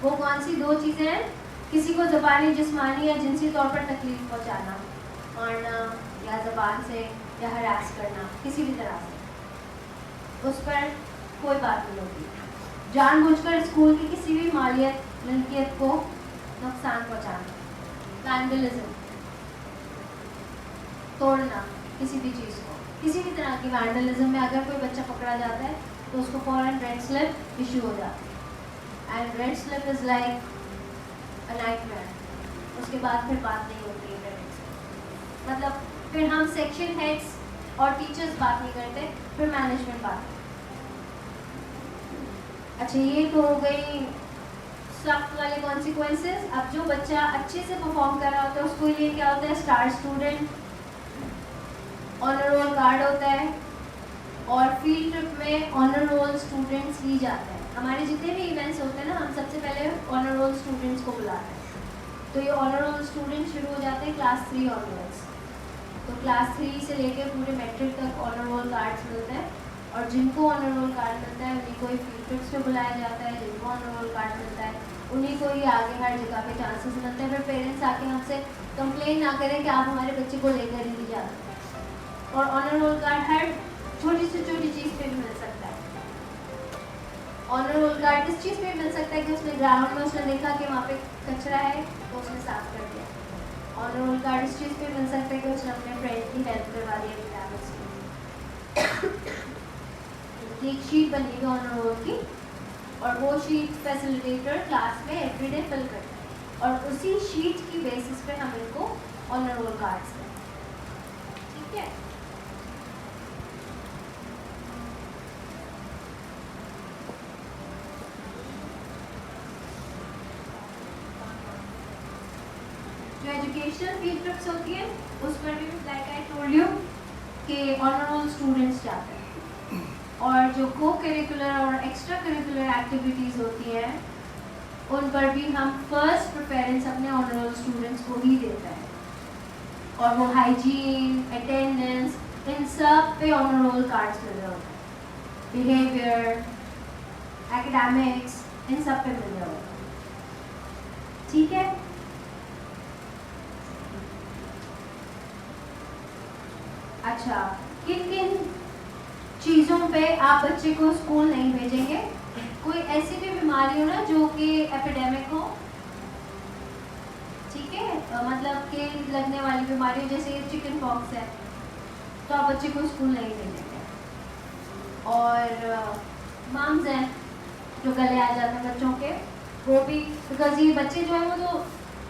वो कौन सी 2 चीज़ें हैं? किसी को ज़बानी, जिस्मानी या जिनसी तौर पर तकलीफ पहुंचाना, मारना या ज़बान से या हरास करना किसी भी तरह से, उस पर कोई बात नहीं होती। जानबूझकर स्कूल की किसी भी मालियत मिल्कियत को नुकसान पहुंचाना, वैंडलिज्म, तोड़ना किसी भी चीज़ को, किसी भी तरह की वैंडलिज्म में अगर कोई बच्चा पकड़ा जाता है तो उसको फौरन रेड स्लिप इशू हो जाती है। And red slip is like a nightmare. उसके बाद फिर बात नहीं होती है पेरेंट्स से, मतलब फिर हम सेक्शन हेड्स और टीचर्स बात नहीं करते, फिर मैनेजमेंट बात करते। अच्छा, ये तो हो गई सख्त वाले कॉन्सिक्वेंसेस। अब जो बच्चा अच्छे से परफॉर्म कर रहा होता है उसके लिए क्या होता है? Star student, honour roll card होता है, और फील्ड ट्रिप में ऑनर रोल स्टूडेंट्स ही जाते हैं। हमारे जितने भी इवेंट्स होते हैं ना, हम सबसे पहले ऑनर रोल स्टूडेंट्स को बुलाते हैं। तो ये ऑनर रोल स्टूडेंट शुरू हो जाते हैं क्लास 3 ऑनवर्ड्स। तो क्लास 3 से लेकर पूरे मैट्रिक तक ऑनर रोल कार्ड्स मिलते हैं, और जिनको ऑनर रोल कार्ड मिलता है उन्हीं को ही फील्ड ट्रिप्स पे बुलाया जाता है। जिनको ऑनर रोल कार्ड मिलता है उन्हीं को ही आगे हर जगह पे चांसेस मिलते हैं। फिर पेरेंट्स आके हमसे कंप्लेन ना करें कि आप हमारे बच्चे को लेकर ही नहीं जाते। और ऑनर रोल कार्ड हर छोटी से छोटी चीज़ पे भी मिल सकता है। ऑनर रोल कार्ड किस चीज़ पे मिल सकता है कि उसने ग्राउंड में उसने देखा कि वहाँ पे कचरा है तो उसने साफ कर दिया। ऑनर रोल कार्ड इस चीज़ पे मिल सकता है कि उसने अपने फ्रेंड की हेल्प करवा दी एग्जाम्स में। की एक शीट बनेगी ऑनर रोल की, और वो शीट फैसिलिटेटर क्लास में एवरीडे फिल करता है, और उसी शीट की बेसिस पे हम इनको ऑनर रोल कार्ड्स दें। ठीक है, जो एजुकेशनल फील्ड ट्रिप्स होती है उस पर भी लाइक आई टोल्ड यू कि ऑनर रोल स्टूडेंट्स जाते हैं, और जो को करिकुलर और एक्स्ट्रा करिकुलर एक्टिविटीज़ होती हैं उन पर भी हम फर्स्ट प्रेफरेंस अपने ऑनर रोल स्टूडेंट्स को ही देते हैं, और वो हाइजीन, अटेंडेंस, इन सब पे ऑनर रोल कार्ड्स मिल रहे होते हैं, बिहेवियर, एकेडमिक्स, इन सब पे मिल रहे होते हैं। ठीक है, अच्छा, किन किन चीज़ों पे आप बच्चे को स्कूल नहीं भेजेंगे? कोई ऐसी भी बीमारी हो ना जो कि एपिडेमिक हो, ठीक है, मतलब कि लगने वाली बीमारी हो, जैसे चिकन पॉक्स है, तो आप बच्चे को स्कूल नहीं भेजेंगे। और माम्स हैं जो गले आ जाते हैं बच्चों के, वो भी, बिकॉज ये बच्चे जो है वो तो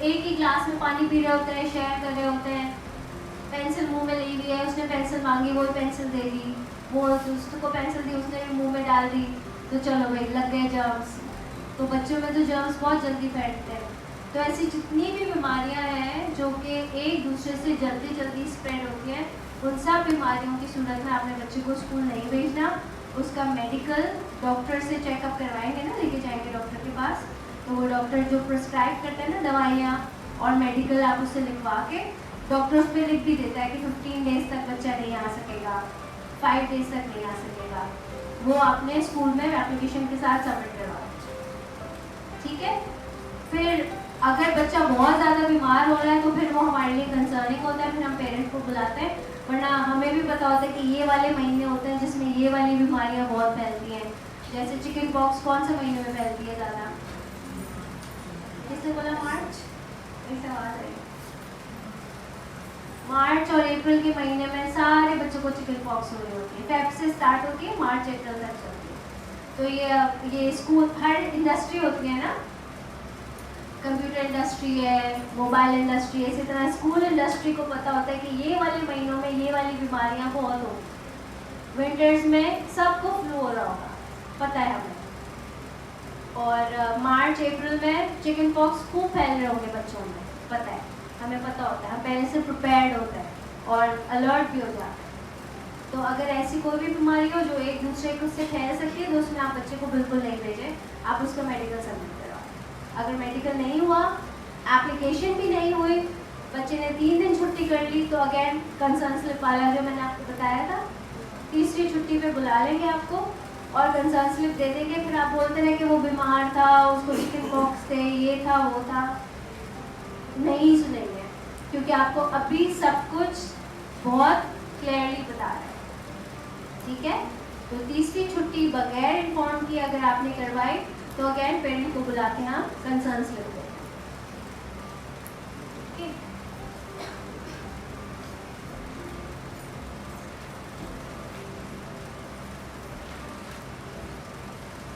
एक ही ग्लास में पानी पी रहे होते हैं, शेयर कर रहे होते हैं, पेंसिल मुंह में ले ली है, उसने पेंसिल मांगी, वो पेंसिल दे दी, वो उसको पेंसिल दी, उसने मुंह में डाल दी, तो चलो भाई लग गए जर्म्स। तो बच्चों में तो जर्म्स बहुत जल्दी फैलते हैं। तो ऐसी जितनी भी बीमारियां हैं जो कि एक दूसरे से जल्दी जल्दी स्प्रेड होती हैं, उन सब बीमारियों की सूरत में आपने बच्चे को स्कूल नहीं भेजना। उसका मेडिकल डॉक्टर से चेकअप करवाएंगे ना, लेके जाएंगे डॉक्टर के पास, तो वो डॉक्टर जो प्रिस्क्राइब करते हैं ना दवाइयाँ और मेडिकल, आप उससे लिखवा के, डॉक्टर उस पर लिख भी देता है कि 15 डेज तक बच्चा नहीं आ सकेगा, 5 डेज तक नहीं आ सकेगा, वो आपने स्कूल में एप्लीकेशन के साथ सबमिट करवा दीजिए। ठीक है, फिर अगर बच्चा बहुत ज़्यादा बीमार हो रहा है तो फिर वो हमारे लिए कंसर्निंग होता है, फिर हम पेरेंट्स को बुलाते हैं, वरना हमें भी पता होता है कि ये वाले महीने होते हैं जिसमें ये वाली बीमारियाँ बहुत फैलती हैं। जैसे चिकन पॉक्स कौन से महीने में फैलती है ज़्यादा? किसने बोला? मार्च? ऐसे आवाज़ आई। मार्च और अप्रैल के महीने में सारे बच्चों को चिकन पॉक्स हो रही होती है। फेब से स्टार्ट होती है, मार्च अप्रैल तक चलती है। तो ये स्कूल, हर इंडस्ट्री होती है ना, कंप्यूटर इंडस्ट्री है, मोबाइल इंडस्ट्री है, इसी तरह स्कूल इंडस्ट्री को पता होता है कि ये वाले महीनों में ये वाली बीमारियां बहुत होंगी। विंटर्स में सबको फ्लू हो रहा होगा, पता है हमें, और मार्च अप्रैल में चिकन पॉक्स खूब फैल रहे होंगे बच्चों में, पता है, हमें पता होता है, हम पहले से प्रिपेयर्ड होते हैं और अलर्ट भी हो जाते हैं। तो अगर ऐसी कोई भी बीमारी हो जो एक दूसरे को से फैल सकती है तो उसमें आप बच्चे को बिल्कुल नहीं भेजें, आप उसका मेडिकल सबमिट कराओ। अगर मेडिकल नहीं हुआ, एप्लीकेशन भी नहीं हुई, बच्चे ने 3 दिन छुट्टी कर ली, तो अगेन कंसर्न स्लिप वाला जो मैंने आपको बताया था, तीसरी छुट्टी पे बुला लेंगे आपको और कंसर्न स्लिप दे देंगे। फिर आप बोलते रहे कि वो बीमार था, उसको चिकन पॉक्स थे, ये था वो था, नहीं सुनेंगे, क्योंकि आपको अभी सब कुछ बहुत क्लियरली बता रहे हैं। ठीक है, तो तीसरी छुट्टी बगैर इन्फॉर्म किए अगर आपने करवाई तो अगेन पेरेंट को बुला के हम कंसर्न स्लिप देते हैं।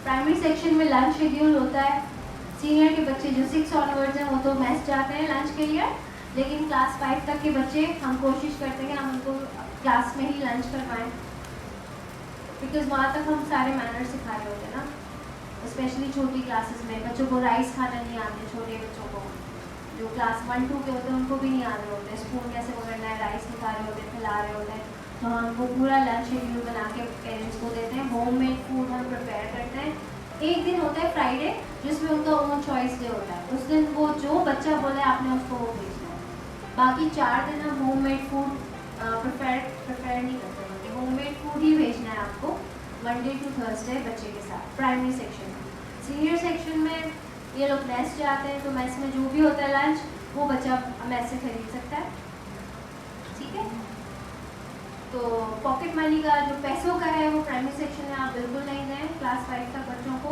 प्राइमरी सेक्शन में लंच शेड्यूल होता है। सीनियर के बच्चे जो 6 ऑनवर्ड्स हैं वो तो मेस जाते हैं लंच के लिए, लेकिन क्लास 5 तक के बच्चे हम कोशिश करते हैं हम उनको क्लास में ही लंच करवाएं, बिकॉज वहाँ तक हम सारे मैनर्स सिखा रहे होते हैं ना, स्पेशली छोटी क्लासेस में। बच्चों को राइस खाना नहीं आते, छोटे बच्चों को जो क्लास 1-2 के होते हैं उनको भी नहीं आ रहे होते, स्पून कैसे पकड़ना है, राइस सिखा रहे होते हैं, खिला रहे होते हैं। तो हम वो पूरा लंच शेड्यूल बना के पेरेंट्स को देते हैं। होममेड फूड हम प्रिपेयर करते हैं। एक दिन होता है फ्राइडे जिसमें उनका ओन चॉइस डे होता है, उस दिन वो जो बच्चा बोले आपने उसको वो भेजना है। बाकी 4 दिन हम होममेड फूड प्रिपेयर नहीं करते, बल्कि होममेड फूड ही भेजना है आपको मंडे टू थर्सडे बच्चे के साथ प्राइमरी सेक्शन में। सीनियर सेक्शन में ये लोग मेस जाते हैं, तो मेस में जो भी होता है लंच वो बच्चा मेस से खरीद सकता है। ठीक है, तो पॉकेट मनी का जो पैसों का है वो प्राइमरी सेक्शन में आप बिल्कुल नहीं दें। क्लास 5 तक बच्चों को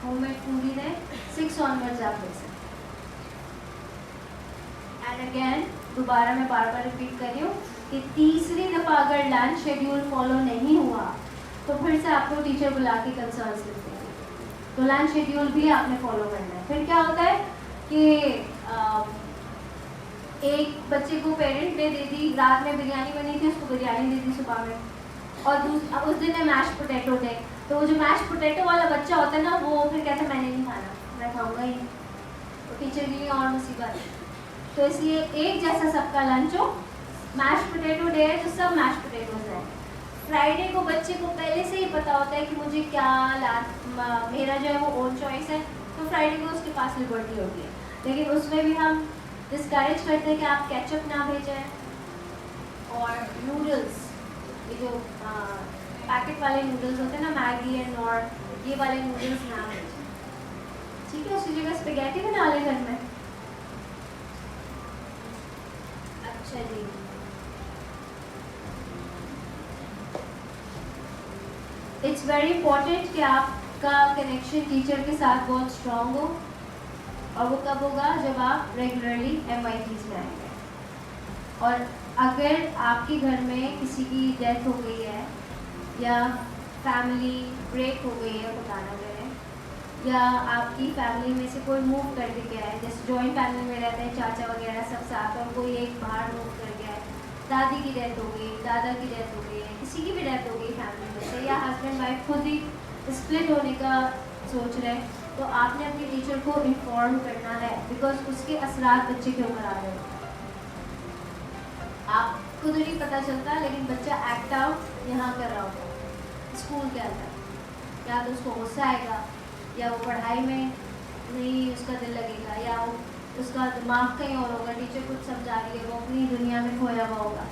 होममेड फूड ही दें, 6 ऑनवर्ड्स आप दे सकते हैं। एंड अगेन दोबारा मैं बार बार रिपीट कर रही हूँ कि तीसरी दफ़ा अगर लंच शेड्यूल फॉलो नहीं हुआ तो तो फिर से आपको टीचर बुला के कंसर्न्स लिखते हैं। तो लंच शेड्यूल भी आपने फॉलो करना है। फिर क्या होता है कि एक बच्चे को पेरेंट ने दे दी, रात में बिरयानी बनी थी, उसको बिरयानी दे दी सुबह में, और उस दिन है मैश पोटैटो डे। तो वो जो मैश पोटैटो वाला बच्चा होता है ना, वो फिर कहता है मैंने नहीं खाना, मैं खाऊंगा ही नहीं। तो टीचर के लिए और मुसीबत है। तो इसलिए एक जैसा सबका लंच हो। मैश पोटैटो डे है तो सब मैश पोटैटोज है। फ्राइडे को बच्चे को पहले से ही पता होता है कि मुझे क्या मेरा जो है वो ओन चॉइस है, तो फ्राइडे को उसके पास लिबर्टी होती है। लेकिन उसमें भी हम डिस्करेज करते हैं कि आप केचप ना भेजें, और नूडल्स, ये जो पैकेट वाले नूडल्स होते हैं ना, मैगी एंड और ये वाले नूडल्स ना भेजें। ठीक है, उसी जगह स्पेगेटी बना ले घर में। अच्छा जी, इट्स वेरी इंपॉर्टेंट कि आपका कनेक्शन टीचर के साथ बहुत स्ट्रॉन्ग हो। और वो कब होगा? जब आप रेगुलरली MITs में आएंगे। और अगर आपके घर में किसी की डेथ हो गई है, या फैमिली ब्रेक हो गई है, पता ना करें, या आपकी फैमिली में से कोई मूव करके गया है, जैसे जॉइंट फैमिली में रहते हैं चाचा वगैरह सब साथ, और कोई एक बाहर मूव कर गया है, दादी की डेथ हो गई, दादा की डेथ हो गई है, किसी की भी डेथ हो गई फैमिली में से, या हस्बैंड वाइफ खुद ही स्प्लिट होने का सोच रहे हैं, तो आपने अपने टीचर को इन्फॉर्म करना है, बिकॉज उसके असरात बच्चे के ऊपर आ रहे हैं। आपको तो नहीं पता चलता, लेकिन बच्चा एक्ट आउट यहाँ कर रहा होगा स्कूल के अंदर। या तो उसको गुस्सा आएगा, या वो पढ़ाई में नहीं उसका दिल लगेगा, या वो उसका दिमाग कहीं और होगा, टीचर कुछ समझा रही है, वो अपनी दुनिया में खोया हुआ होगा।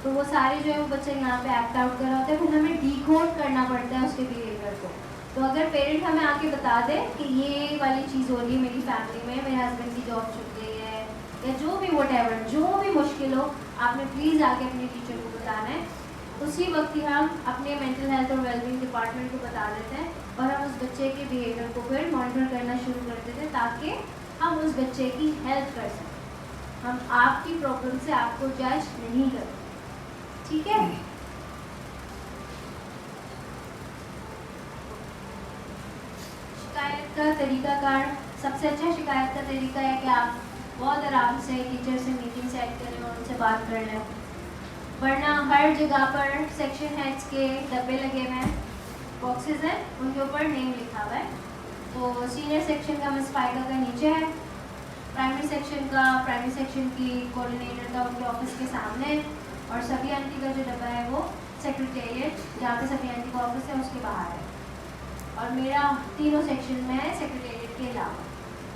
तो वो सारे जो है वो बच्चे यहाँ पे एक्ट आउट कर रहा होता है, फिर हमें डिकोड करना पड़ता है उसके बिहेवियर को। तो अगर पेरेंट हमें आके बता दे कि ये वाली चीज़ हो रही है मेरी फैमिली में, मेरे हस्बैंड की जॉब छूट गई है, या जो भी व्हाटएवर, जो भी मुश्किल हो, आपने प्लीज़ आके अपने टीचर को बताना है। उसी वक्त ही हम अपने मेंटल हेल्थ और वेलबींग डिपार्टमेंट को बता देते हैं, और हम उस बच्चे के बिहेवियर को फिर मॉनिटर करना शुरू कर देते हैं, ताकि हम उस बच्चे की हेल्प कर सकें। हम आपकी प्रॉब्लम से आपको जज नहीं करते, ठीक है? शिकायत का तरीकाकार, सबसे अच्छा शिकायत का तरीका है कि आप बहुत आराम से टीचर से मीटिंग सेट करें और उनसे बात कर लें। वरना हर जगह पर सेक्शन हेड्स के डब्बे लगे हुए हैं, बॉक्सेस हैं, उनके ऊपर नेम लिखा हुआ है। तो सीनियर सेक्शन का मिस फाइका का नीचे है, प्राइमरी सेक्शन का, प्राइमरी सेक्शन की कोऑर्डिनेटर का उनके ऑफिस के सामने है, और सभी आंटी का जो डब्बा है वो सेक्रेटेरिएट, जहाँ पे सभी आंटी का ऑफिस है, उसके बाहर है। और मेरा तीनों सेक्शन में है सेक्रेटेरिएट के अलावा।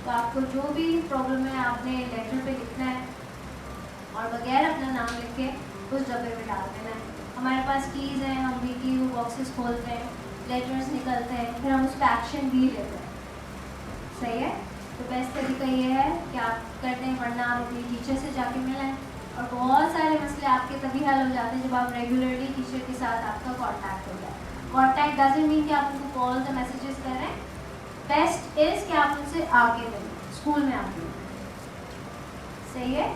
तो आपको जो भी प्रॉब्लम है आपने लेटर पे लिखना है, और बगैर अपना नाम लिख के उस डब्बे में डाल देना है। हमारे पास कीज़ हैं, हम भी की वो बॉक्सेस खोलते हैं, लेटर्स निकलते हैं, फिर हम उस पर एक्शन भी लेते हैं। सही है? तो बेस्ट तरीका ये है कि आप करते हैं, वरना आप अपनी टीचर से जाके मिलें। और बहुत सारे मसले आपके तभी हल हो जाते हैं जब आप रेगुलरली टीचर के साथ आपका कॉन्टैक्ट हो जाए। कॉन्टैक्ट डजंट मीन कि आप उनको कॉल या मैसेजेस कर रहे हैं। बेस्ट इज़ कि आप उनसे आके मिलें, स्कूल में आके मिलें। सही है?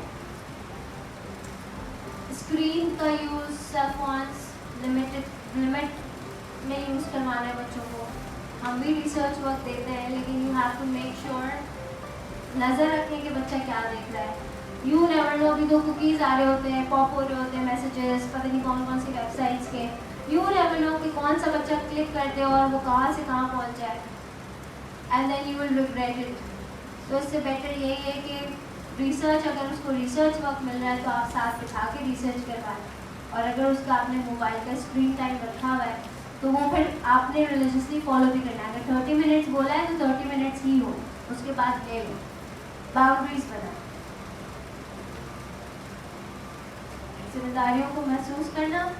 स्क्रीन का यूज़, सेल फोन्स लिमिट में यूज़ करवाना है बच्चों को। हम भी रिसर्च वर्क देते हैं, लेकिन you have to make sure, नज़र रखें कि बच्चा क्या देख रहा है। यू नेवर नो, अभी 2 कुकीज़ आ रहे होते हैं, पॉप हो रहे होते हैं मैसेजेस, पता नहीं कौन कौन सी वेबसाइट्स के। यू नेवर नो कि कौन सा बच्चा क्लिक करते और वो कहाँ से कहाँ पहुँच जाए, and then you will regret it. तो इससे बेटर यही है कि रिसर्च, अगर उसको रिसर्च वर्क मिल रहा है तो आप साथ बिठा के रिसर्च करवाएं। और अगर उसका आपने मोबाइल का स्क्रीन टाइम रखा हुआ है तो वो फिर आपने रिलीजियसली फॉलो भी करना है। अगर 30 मिनट्स बोला है तो 30 मिनट्स ही हो, उसके बाद ले लो, बाउंड्रीज बनाए। जिम्मेदारियों को महसूस करना,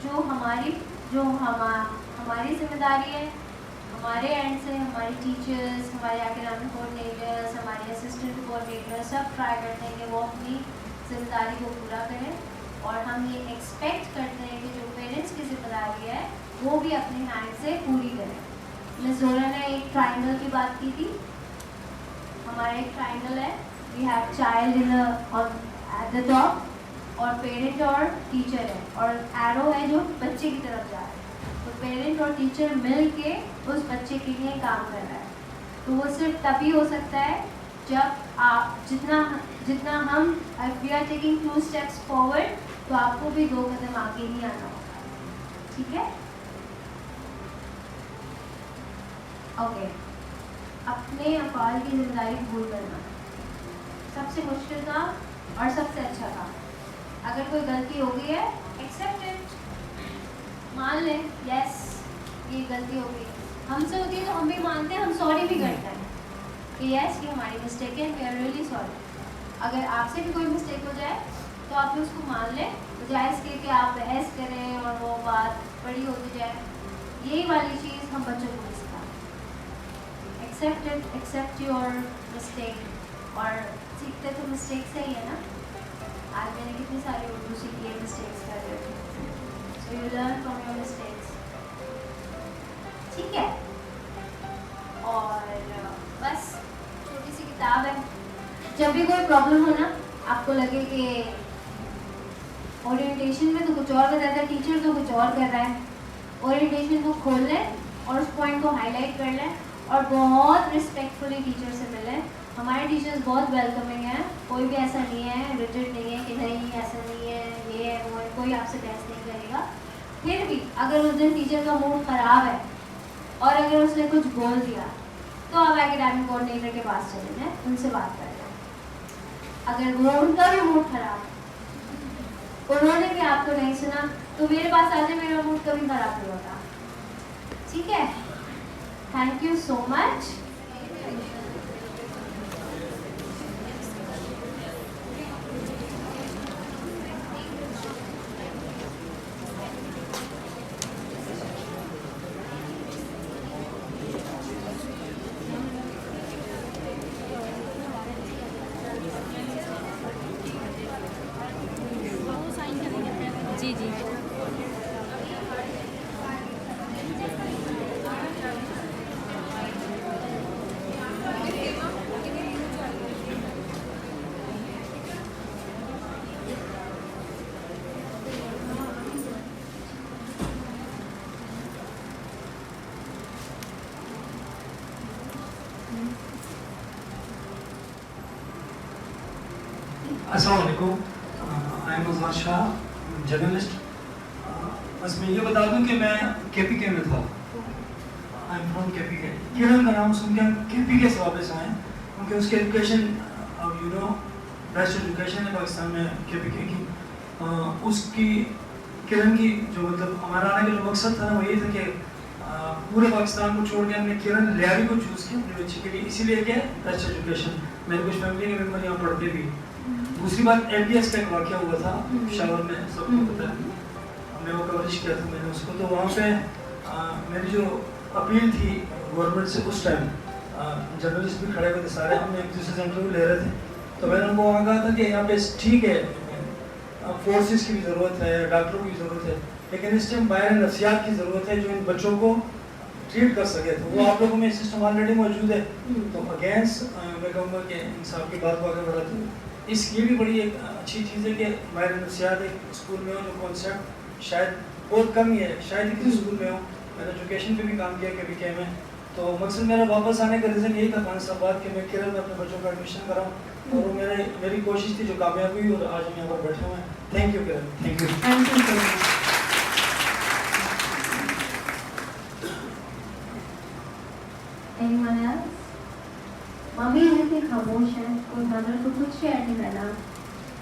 जो हमारी जिम्मेदारी है, हमारे एंड से हमारी टीचर्स, हमारे एकेडमिक कोऑर्डिनेटर्स, हमारे असिस्टेंट कोऑर्डिनेटर्स सब ट्राई करते हैं कि वो अपनी जिम्मेदारी को पूरा करें। और हम ये एक्सपेक्ट करते हैं कि जो पेरेंट्स की जिम्मेदारी है वो भी अपने हैंड से पूरी करें। मिस जोरा ने एक ट्राइंगल की बात की थी। हमारा एक ट्राइंगल है we have child in at the top और पेरेंट और टीचर है और एरो है जो बच्चे की तरफ जा रहा है। तो पेरेंट और टीचर मिल के उस बच्चे के लिए काम कर रहा है। तो वो सिर्फ तभी हो सकता है जब आप जितना हम we are taking 2 steps forward, तो आपको भी 2 कदम आगे ही आना होगा। ठीक है, ओके। अपने अफआल की जिम्मेदारी कबूल करना सबसे मुश्किल काम और सबसे अच्छा काम। अगर कोई गलती हो गई है, एक्सेप्ट इट, मान लें यस ये गलती हो गई, हमसे होती है तो हम भी मानते हैं, हम सॉरी भी करते हैं कि यस ये हमारी मिस्टेक है, वी आर रियली सॉरी। अगर आपसे भी कोई मिस्टेक हो जाए तो आप उसको मान लें, बजाय इसके कि आप बहस करें और वो बात बड़ी होती जाए। यही वाली चीज़ हम बच्चों को भी सिखाते। Accept it, accept your mistake. और सीखते तो मिस्टेक से ही है ना। आज मैंने कितनी सारी उर्दू सीखी है मिस्टेक्स कर रहे थे। So you learn from your mistakes. ठीक है, और बस छोटी सी किताब है। जब भी कोई प्रॉब्लम हो ना, आपको लगे कि ओरिएंटेशन में तो कुछ और बताया था, टीचर तो कुछ और कर रहा है, ओरिएंटेशन को खोल लें और उस पॉइंट को हाईलाइट कर लें और बहुत रिस्पेक्टफुली टीचर से मिलें। हमारे टीचर्स बहुत वेलकमिंग हैं, कोई भी ऐसा नहीं है, रिजिड नहीं है कि नहीं ऐसा नहीं है, ये है वो है, कोई आपसे बहस नहीं करेगा। फिर भी अगर उस दिन टीचर का मूड ख़राब है और अगर उसने कुछ बोल दिया तो आप एकेडमिक कोऑर्डिनेटर के पास चले जाएं, उनसे बात कर लें। अगर वो उनका भी मूड खराब है, उन्होंने भी आपको नहीं सुना, तो मेरे पास आ जाए, मेरा मूड कभी खराब नहीं होता। ठीक है, थैंक यू सो मच। जी जी अस्सलाम वालेकुम, I am Azhar Shah, journalist. बस मैं ये बता दूं कि मैं KPK में था। I am from KPK। किरण का नाम सुन के हम KPK से वापस आए क्योंकि उसकी education, you know, best education है पाकिस्तान में KPK की। उसकी किरण की जो मतलब हमारा आने का जो मकसद था ना, वो ये था कि पूरे पाकिस्तान को छोड़ के हमने किरण लियारी को चूज़ किया अपनी बच्ची के लिए, इसीलिए कि बेस्ट एजुकेशन। मेरे कुछ फैमिली के मेम्बर यहाँ पढ़ते भी। दूसरी बात, LPS का एक वाक़या हुआ था शावर में, सबको पता है, हमने वो कवरेज किया था मैंने उसको। तो वहाँ पे मेरी जो अपील थी गवर्नमेंट से, उस टाइम जर्नलिस्ट भी खड़े हुए थे सारे, हमने एक दूसरे से इंटरव्यू ले रहे थे। तो मैंने उनको वहाँ कहा था कि यहाँ पे ठीक है, फोर्सेस की भी ज़रूरत है, डॉक्टरों की भी ज़रूरत है, लेकिन इस टाइम बाहर नफ्सियात की ज़रूरत है जो इन बच्चों को ट्रीट कर सके। तो वो आप लोगों में सिस्टम ऑलरेडी मौजूद है। तो अगेंस्ट मैं कहूँगा कि इंसाफ की बात को आगे बढ़ाते हैं। इसकी भी बड़ी एक अच्छी चीज़ है कि बाहर नफ्सियात एक स्कूल में हो, जो कॉन्सेप्ट शायद बहुत कम ही है, शायद ही किसी स्कूल में हो। मैंने एजुकेशन पे भी काम किया KPK में। तो मकसद मेरा वापस आने का रीज़न यही था 5 साल बाद कि मैं किरण में अपने बच्चों का एडमिशन कराऊँ, और वो मेरी कोशिश थी जो कामयाब हुई, और आज हम यहाँ पर बैठे हुए हैं। Thank you Kiran, thank you. Anyone else? Mummy ऐसे खामोश है, कोई मदर को कुछ शेयर नहीं करना।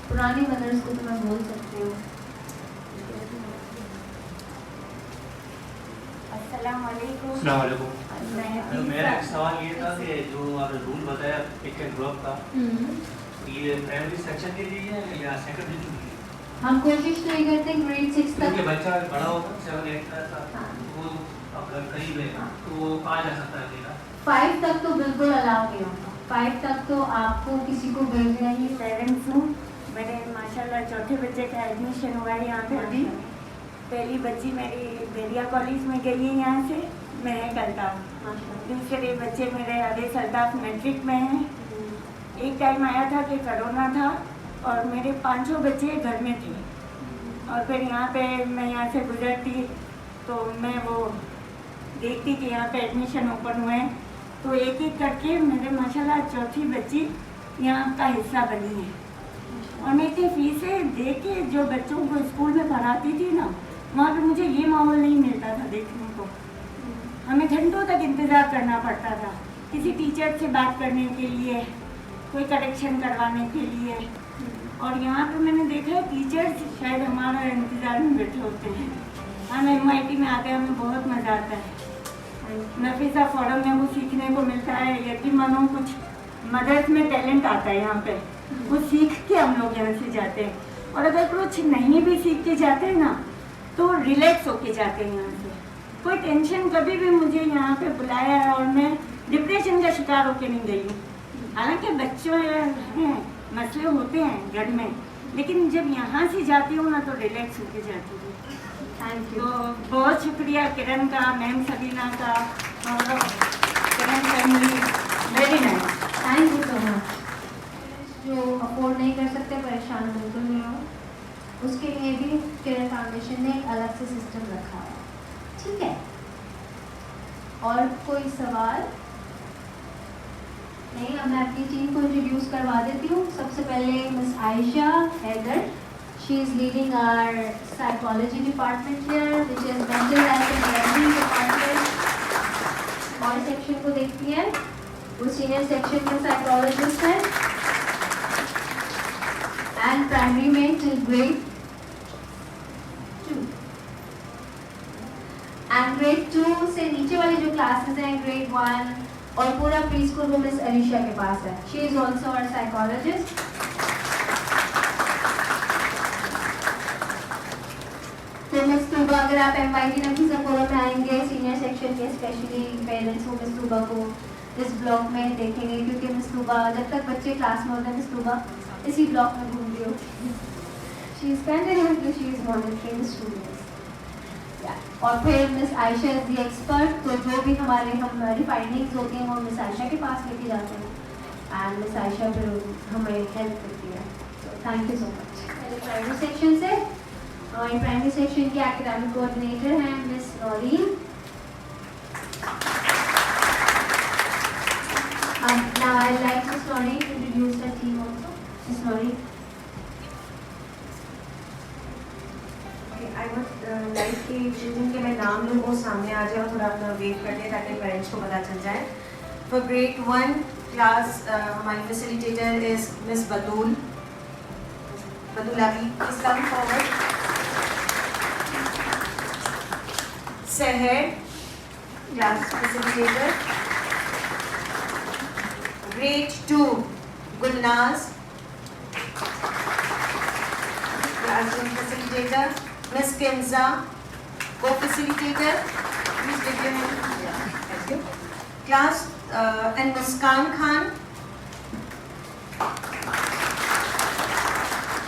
पुरानी मदर्स को तो मैं बोल सकती हूँ। अस्सलाम वालेकुम। तो मेरा एक सवाल ये था कि जो आपने रूल बताया पिक एंड ड्रॉप का, ये प्राइमरी सेक्शन के लिए है या सेकेंडरी के लिए? हम कोशिश नहीं करते ग्रेड 6 तक। क्योंकि बच्चा बड़ा होता है 7-8 का, वो अगर करीब है तो वो कहाँ जा सकता है अकेला? 5 तक तो बिल्कुल अलाउ नहीं होता। 5 तक तो आपको किसी को भेजना ही। पेरेंट्स हूँ, मेरे माशाल्लाह चौथे बच्चे का एडमिशन हुआ है यहाँ पे अभी। पहली बच्ची मेरी बेरिया कॉलेज में गई है यहाँ से, महक अल्ताफ। दूसरे बच्चे मेरे अरेस अल्ताफ मैट्रिक में हैं। एक टाइम आया था कि कोरोना था और मेरे 500 बच्चे घर में थे, और फिर यहाँ पे मैं यहाँ से गुजरती तो मैं वो देखती कि यहाँ पे एडमिशन ओपन हुए हैं, तो एक एक करके मेरे माशाल्लाह चौथी बच्ची यहाँ का हिस्सा बनी है। और मैं इतनी फीसें दे के जो बच्चों को स्कूल में पढ़ाती थी ना, वहाँ पे मुझे ये माहौल नहीं मिलता था देखने को। हमें घंटों तक इंतज़ार करना पड़ता था किसी टीचर से बात करने के लिए, कोई करेक्शन करवाने के लिए। और यहाँ पे मैंने देखा है टीचर्स शायद हमारा इंतज़ार में बैठे होते हैं। हम MIT में आते हैं, हमें बहुत मज़ा आता है। नफीसा फोरम में वो सीखने को मिलता है, यकीन मानो कुछ मदर्स में टैलेंट आता है यहाँ पे, वो सीख के हम लोग यहाँ से जाते हैं। और अगर कुछ नहीं भी सीख के जाते हैं ना तो रिलैक्स होके जाते हैं यहाँ से। कोई टेंशन कभी भी मुझे यहाँ पे बुलाया है और मैं डिप्रेशन का शिकार होके नहीं गई हूँ। हालांकि बच्चों हैं, मसले होते हैं घर में, लेकिन जब यहाँ से जाती हूँ ना तो रिलैक्स होके जाती हूँ। Thank you. तो बहुत शुक्रिया किरण का, मैम सबीना का और Kiran family, very nice. Thank you so much. जो अफोर्ड नहीं कर सकते परेशान बिल्कुल नहीं हो, उसके लिए भी किरण फाउंडेशन ने एक अलग से सिस्टम रखा है, ठीक है। और कोई सवाल नहीं? अब मैं अपनी टीम को इंट्रोड्यूस करवा देती हूँ। सबसे पहले miss Ayesha Haider, she is leading our psychology department here, which is mental health and wellbeing department. और सेक्शन को देखती है, वो सीनियर सेक्शन में साइकोलॉजिस्ट है एंड प्राइमरी में टिल ग्रेड 2 एंड ग्रेड 2 से नीचे वाली जो क्लासेस हैं ग्रेड 1 और पूरा प्री स्कूल वो मिस अलीशा के पास है। She is also our psychologist. तो मिस तूबा, अगर आप MIT नफीसा फोरम में आएंगे सीनियर सेक्शन के, स्पेशली पेरेंट्स को मिस तूबा को इस ब्लॉक में देखेंगे, क्योंकि मिस तूबा जब तक बच्चे क्लास में होते हैं मिस तूबा इसी ब्लॉक में घूम रही होती है। She is continuously she is monitoring the students. और फिर miss Ayesha is the expert, तो जो भी हमारी फाइंडिंग्स होती हैं वो मिस आयशा के पास लेके जाते हैं एंड मिस आयशा फिर हमें हेल्प करती है। तो थैंक यू सो मच। पहले प्राइमरी सेक्शन से, हमारी प्राइमरी सेक्शन की एकेडमिक कोऑर्डिनेटर हैं miss Naureen. Now I'd like Miss Noreen to introduce the team also. Miss Noreen. I would like कि जिनके मैं नाम लूँ वो सामने आ जाए और थोड़ा अपना वेट कर लें ताकि पेरेंट्स को पता चल जाए। फॉर ग्रेड 1 क्लास हमारी facilitator is miss Batool Ali, please come forward. Sehar class facilitator. Grade 2 Gulnaz classroom facilitator. Miss Kenza, co-facilitator. Please give your hand. Thank you. Class and Muskan Khan,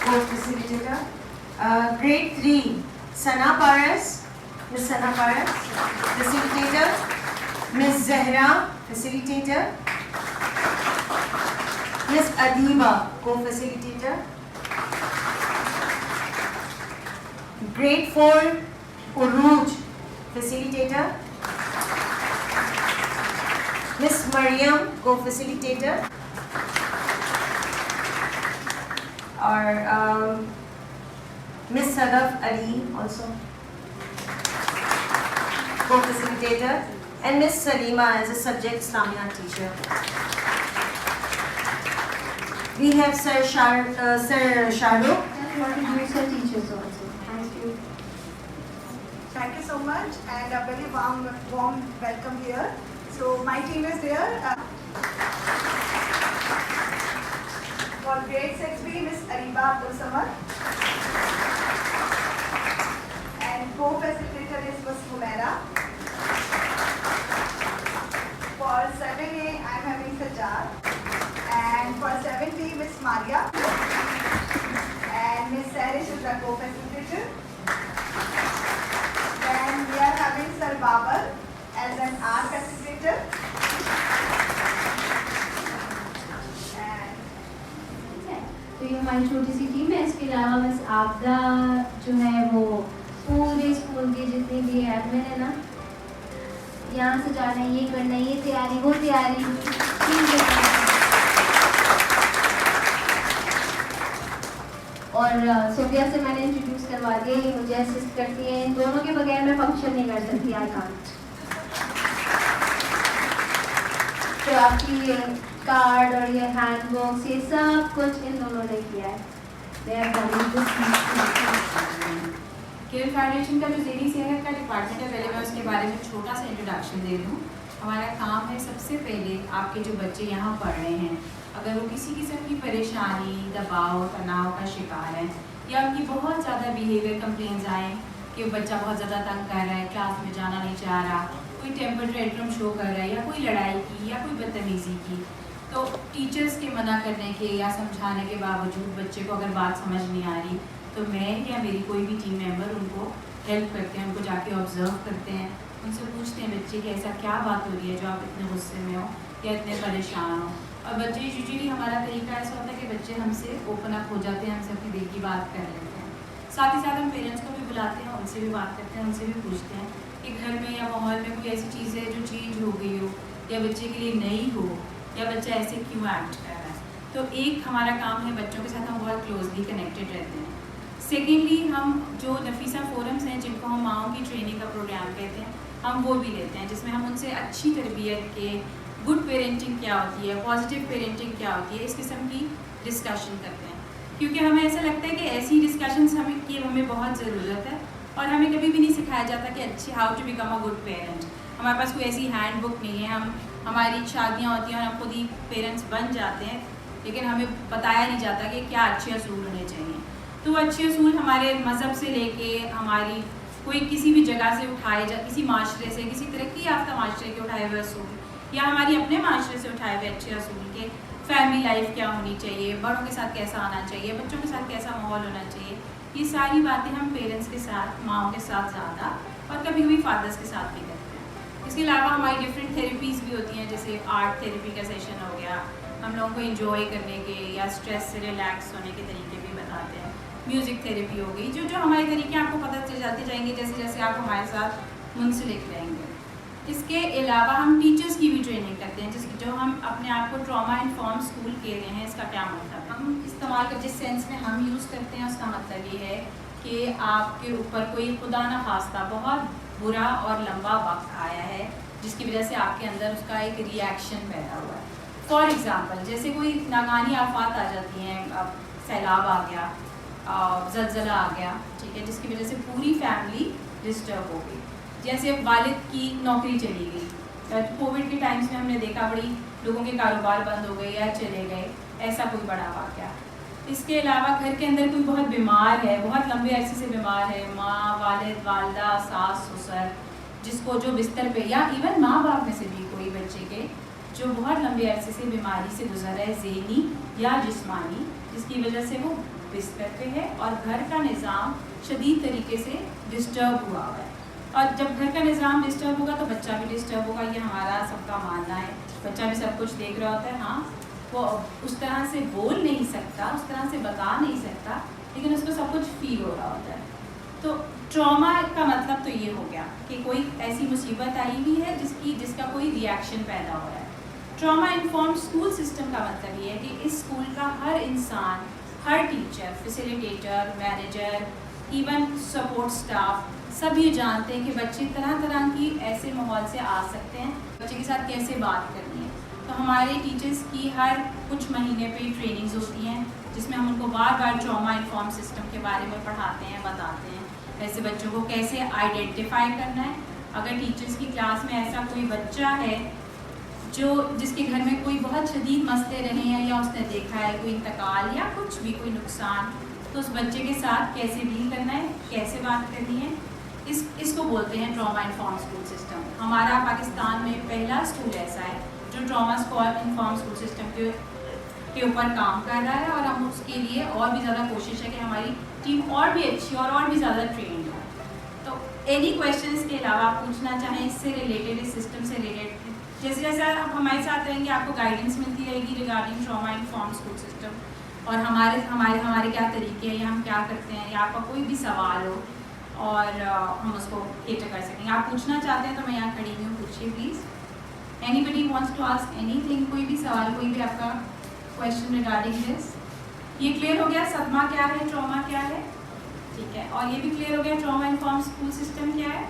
co-facilitator. Grade 3, Sana Paras, Miss Sana Paras, facilitator. Miss Zahra, facilitator. Miss Adiba, co-facilitator. Grade 4 Uruj, facilitator. Miss Mariam, co-facilitator. Or Miss Sadaf Ali also co-facilitator, and Miss Salima as a subject Islamiyat teacher. We have Sir Shahrukh. What introduce the teachers also. Thank you. Thank you so much and a very warm welcome here. So my team is here. For grade 6B, Miss Ariba Abdul Samad. And co-facilitator is Miss Humaira. For 7A, I am having Sajjad. And for 7B, Miss Maria. And Miss Sarish is the co-facilitator. Then we are having Sir Babar as an art facilitator. And तो ये हमारी छोटी सी team है। इसके अलावा बस आपदा जो है वो पूरे स्कूल के जितने भी एडमिन है ना, यहाँ से जाना है, ये करना है, ये तैयारी, वो तैयारी, और सोफिया से मैंने इंट्रोड्यूस करवा दिया, ये मुझे असिस्ट करती है। इन दोनों के बगैर मैं फंक्शन नहीं कर सकती, आई कांट। तो आपकी ये कार्ड और ये हैंडबुक्स, ये सब कुछ इन दोनों ने किया है। केयर फाउंडेशन का जो ज़ेरी सेहत का डिपार्टमेंट है, पहले मैं उसके बारे में छोटा सा इंट्रोडक्शन दे दूँ। हमारा काम है सबसे पहले आपके जो बच्चे यहाँ पढ़ रहे हैं, अगर वो किसी किस्म की परेशानी, दबाव, तनाव का शिकार है, या उनकी बहुत ज़्यादा बिहेवियर कंप्लेंट्स आएँ कि बच्चा बहुत ज़्यादा तंग कर रहा है, क्लास में जाना नहीं चाह रहा, कोई टेम्पर टेंट्रम शो कर रहा है, या कोई लड़ाई की या कोई बदतमीज़ी की, तो टीचर्स के मना करने के या समझाने के बावजूद बच्चे को अगर बात समझ नहीं आ रही, तो मैं या मेरी कोई भी टीम मेंबर उनको हेल्प करते हैं, उनको जाके ऑब्जर्व करते हैं, उनसे पूछते हैं बच्चे की ऐसा क्या बात हो रही है जो आप इतने गुस्से में हो या इतने परेशान हो। और बच्चे यूजुअली हमारा तरीका ऐसा होता है कि बच्चे हमसे ओपन अप हो जाते हैं, हमसे अपनी दिल की बात कर लेते हैं। साथ ही साथ हम पेरेंट्स को भी बुलाते हैं, उनसे भी बात करते हैं, उनसे भी पूछते हैं कि घर में या माहौल में कोई ऐसी चीज़ है जो चेंज हो गई हो या बच्चे के लिए नई हो, या बच्चा ऐसे क्यों एक्ट कर रहा है। तो एक हमारा काम है, बच्चों के साथ हम बहुत क्लोजली कनेक्टेड रहते हैं। सेकेंडली, हम जो नफीसा फोरम्स हैं जिनको हम माओं की ट्रेनिंग का प्रोग्राम कहते हैं, हम वो भी लेते हैं, जिसमें हम उनसे अच्छी तरबियत के, गुड पेरेंटिंग क्या होती है, पॉजिटिव पेरेंटिंग क्या होती है, इस किस्म की डिस्कशन करते हैं। क्योंकि हमें ऐसा लगता है कि ऐसी डिस्कशंस हमें बहुत ज़रूरत है, और हमें कभी भी नहीं सिखाया जाता कि अच्छी how to become a good parent. हमारे पास कोई ऐसी हैंड बुक नहीं है, हमारी शादियाँ होती हैं और हम खुद ही पेरेंट्स बन जाते हैं, लेकिन हमें बताया नहीं जाता कि क्या अच्छे असूल होने चाहिए। तो अच्छे असूल हमारे मज़हब से लेके हमारी कोई किसी भी जगह से उठाए किसी माशरे से, किसी तरक्की याफ्ता माशरे के उठाए हुए असूल, या हमारी अपने माशरे से उठाए हुए अच्छे असूल के, फैमिली लाइफ क्या होनी चाहिए, बड़ों के साथ कैसा आना चाहिए, बच्चों के साथ कैसा माहौल होना चाहिए, ये सारी बातें हम पेरेंट्स के साथ, माओं के साथ ज़्यादा, और कभी कभी फादर्स के साथ भी करते हैं। इसके अलावा हमारी डिफरेंट थेरेपीज़ भी होती हैं, जैसे आर्ट थेरेपी का सेशन हो गया, हम लोगों को इंजॉय करने के या स्ट्रेस से रिलैक्स होने के तरीके भी बताते हैं। म्यूज़िक थेरेपी हो गई, जो हमारे तरीके आपको पता चल जाते जाएंगे जैसे जैसे आप हमारे साथ मुंसलिक रहेंगे। इसके अलावा हम टीचर्स की भी ट्रेनिंग करते हैं, जिसकी जो हम अपने आप को ट्रॉमा इन्फॉर्म स्कूल कह रहे हैं, इसका क्या मतलब है। हम इस्तेमाल कर जिस सेंस में हम यूज़ करते हैं उसका मतलब ये है कि आपके ऊपर कोई खुदा न खास्ता बहुत बुरा और लंबा वक्त आया है, जिसकी वजह से आपके अंदर उसका एक रिएक्शन पैदा हुआ है। फॉर एग्ज़ाम्पल, जैसे कोई नागानी आफात आ जाती हैं, अब सैलाब आ गया, ज़लज़ला आ गया, ठीक है, जिसकी वजह से पूरी फैमिली डिस्टर्ब हो गई। जैसे वालिद की नौकरी चली गई, कोविड के टाइम्स में हमने देखा बड़ी लोगों के कारोबार बंद हो गए या चले गए, ऐसा कोई बड़ा वाक़या। इसके अलावा घर के अंदर कोई बहुत बीमार है, बहुत लंबे अरसे से बीमार है, माँ, वालिद, वालदा, सास, ससुर, जिसको जो बिस्तर पे, या इवन माँ बाप में से भी कोई बच्चे के जो बहुत लंबे अरसे से बीमारी से गुजर रहा है, ज़हनी या जिस्मानी, जिसकी वजह से वो बिस्तर पे है और घर का निज़ाम शदीद तरीके से डिस्टर्ब हुआ है। और जब घर का निज़ाम डिस्टर्ब होगा तो बच्चा भी डिस्टर्ब होगा, ये हमारा सबका मानना है। बच्चा भी सब कुछ देख रहा होता है, हाँ, वो उस तरह से बोल नहीं सकता, उस तरह से बता नहीं सकता, लेकिन उसको सब कुछ फील हो रहा होता है। तो ट्रॉमा का मतलब तो ये हो गया कि कोई ऐसी मुसीबत आई हुई है जिसका कोई रिएक्शन पैदा हो रहा है। ट्रॉमा इन्फॉर्म स्कूल सिस्टम का मतलब ये है कि इस स्कूल का हर इंसान, हर teacher, facilitator, manager, even support staff, सब ये जानते हैं कि बच्चे तरह तरह की ऐसे माहौल से आ सकते हैं, बच्चे के साथ कैसे बात करनी है। तो हमारे टीचर्स की हर कुछ महीने पे ट्रेनिंग्स होती हैं, जिसमें हम उनको बार बार ट्रॉमा इन्फॉर्म सिस्टम के बारे में पढ़ाते हैं, बताते हैं, ऐसे बच्चों को कैसे आइडेंटिफाई करना है। अगर टीचर्स की क्लास में ऐसा कोई बच्चा है जिसके घर में कोई बहुत शदीद मसले रहे हैं, या उसने देखा है कोई इंतकाल या कुछ भी कोई नुकसान, तो उस बच्चे के साथ कैसे डील करना है, कैसे बात करनी है, इसको बोलते हैं ट्रॉमा इन्फॉर्म स्कूल सिस्टम। हमारा पाकिस्तान में पहला स्कूल ऐसा है जो ट्रॉमा इन्फॉर्म स्कूल सिस्टम के ऊपर काम कर रहा है, और हम उसके लिए और भी ज़्यादा कोशिश है कि हमारी टीम और भी अच्छी और भी ज़्यादा ट्रेंड हो। तो एनी क्वेश्चंस के अलावा आप पूछना चाहें इससे रिलेटेड, इस सिस्टम से रिलेटेड, जैसे जैसे आप हमारे साथ रहेंगे आपको गाइडेंस मिलती रहेगी regarding trauma inform school system. और हमारे हमारे हमारे क्या तरीके हैं या हम क्या करते हैं या आपका कोई भी सवाल हो और हम उसको केटर कर सकेंगे। आप पूछना चाहते हैं तो मैं यहाँ खड़ी हुई हूँ, पूछिए please. Anybody wants to ask anything, कोई भी सवाल, कोई भी आपका क्वेश्चन रिगार्डिंग दिस। ये क्लियर हो गया सदमा क्या है, ट्रॉमा क्या है, ठीक है। और ये भी क्लियर हो गया ट्रॉमा इन्फॉर्म स्कूल सिस्टम क्या है।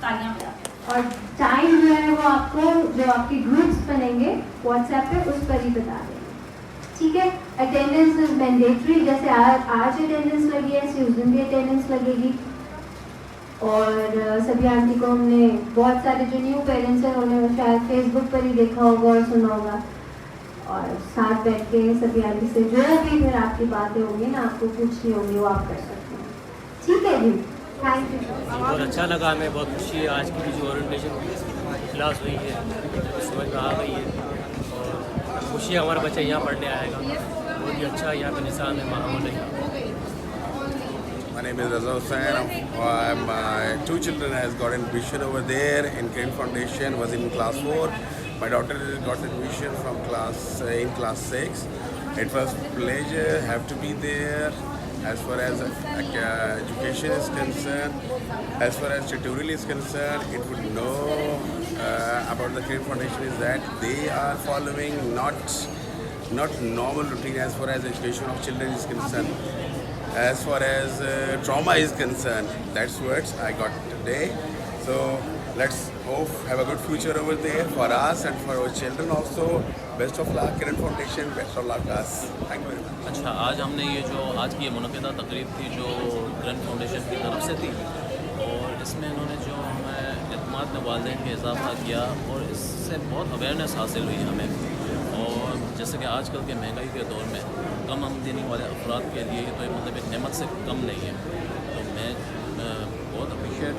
तालियां बजाते हैं। और टाइम जो है वो आपको जो आपके ग्रुप्स बनेंगे व्हाट्सएप पे उस पर ही बता देंगे, ठीक है। अटेंडेंस इज मैंडेटरी, जैसे आज अटेंडेंस लगी है ऐसे उस दिन भी अटेंडेंस लगेगी। और सभी आंटी को हमने बहुत सारे जो न्यू पेरेंट्स हैं उन्होंने शायद फेसबुक पर ही देखा होगा और सुना होगा, और साथ बैठ के सभी आंटी से जो भी फिर आपकी बातें होंगी ना आपको पूछनी होंगी वो आप कर सकते हैं, ठीक है जी। Thank you. बहुत अच्छा लगा, हमें बहुत खुशी है। आज की जो ओरिएंटेशन क्लास हुई है समझ में आ गई है और खुशी है हमारा बच्चा यहाँ पढ़ने आएगा, बहुत ही अच्छा यहाँ पे निशान में माहौल है। My name is Raza Hussain. My 2 children has got admission over there in Kiran Foundation, was in class 4. My daughter got admission from in class 6. It was pleasure have to be there. As far as education is concerned, as far as tutorial is concerned, it would know about the Kiran Foundation is that they are following not normal routine as far as education of children is concerned. As far as trauma is concerned, that's what I got today. So let's hope have a good future over there for us and for our children also. Best of luck, Kiran Foundation. Best of luck us. Thank you very much. अच्छा, आज हमने ये जो आज की ये मुनक़िदा तकरीब थी जो किरण फाउंडेशन की तरफ से थी और इसमें इन्होंने जो हमें इत्मीनान में वालिदैन के इजाफा किया और इससे बहुत अवेयरनेस हासिल हुई हमें। और जैसे कि आजकल के महंगाई के दौर में कम आमदनी वाले अफराद के लिए तो ये मतलब एक नेमत से कम नहीं है। तो मैं बहुत अप्रिशिएट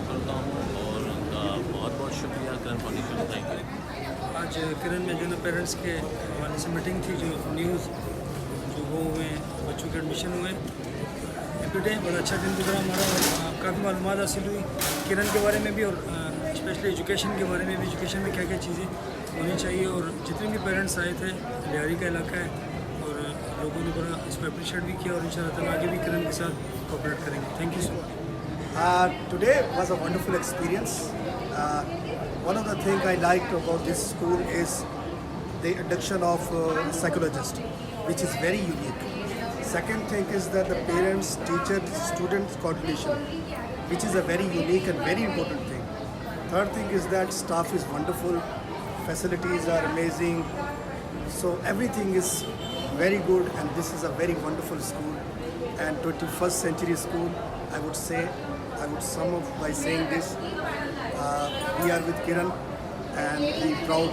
करता हूँ और उनका बहुत बहुत शुक्रिया किरण फाउंडेशन। Thank you. आज किरण में जो ना पेरेंट्स के हवाले से मीटिंग थी, जो न्यूज़ जो वो हुए बच्चों के एडमिशन हुए, हैप्पी डे, बहुत अच्छा दिन गुजरा हमारा और काफ़ी मालूमात हासिल हुई किरण के बारे में भी और स्पेशली एजुकेशन के बारे में भी, एजुकेशन में क्या क्या चीज़ें होनी चाहिए। और जितने भी पेरेंट्स आए थे, लिहारी का इलाका है और लोगों ने बड़ा इसको अप्रिशिएट भी किया और इंशाअल्लाह आगे भी किरण के साथ कोऑपरेट करेंगे। Thank you so much. Today was a wonderful experience. One of the things I liked about this school is the induction of psychologist, which is very unique. Second thing is that the parents, teachers, students coordination, which is a very unique and very important thing. Third thing is that staff is wonderful, facilities are amazing, so everything is very good and this is a very wonderful school and 21st century school. I would sum up by saying this, we are with Kiran and we are proud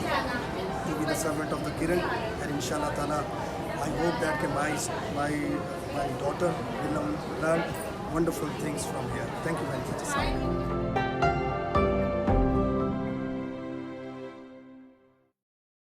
to be the servant of the Kiran, and inshallah ta'ala I hope that my daughter will learn wonderful things from here. Thank you very much.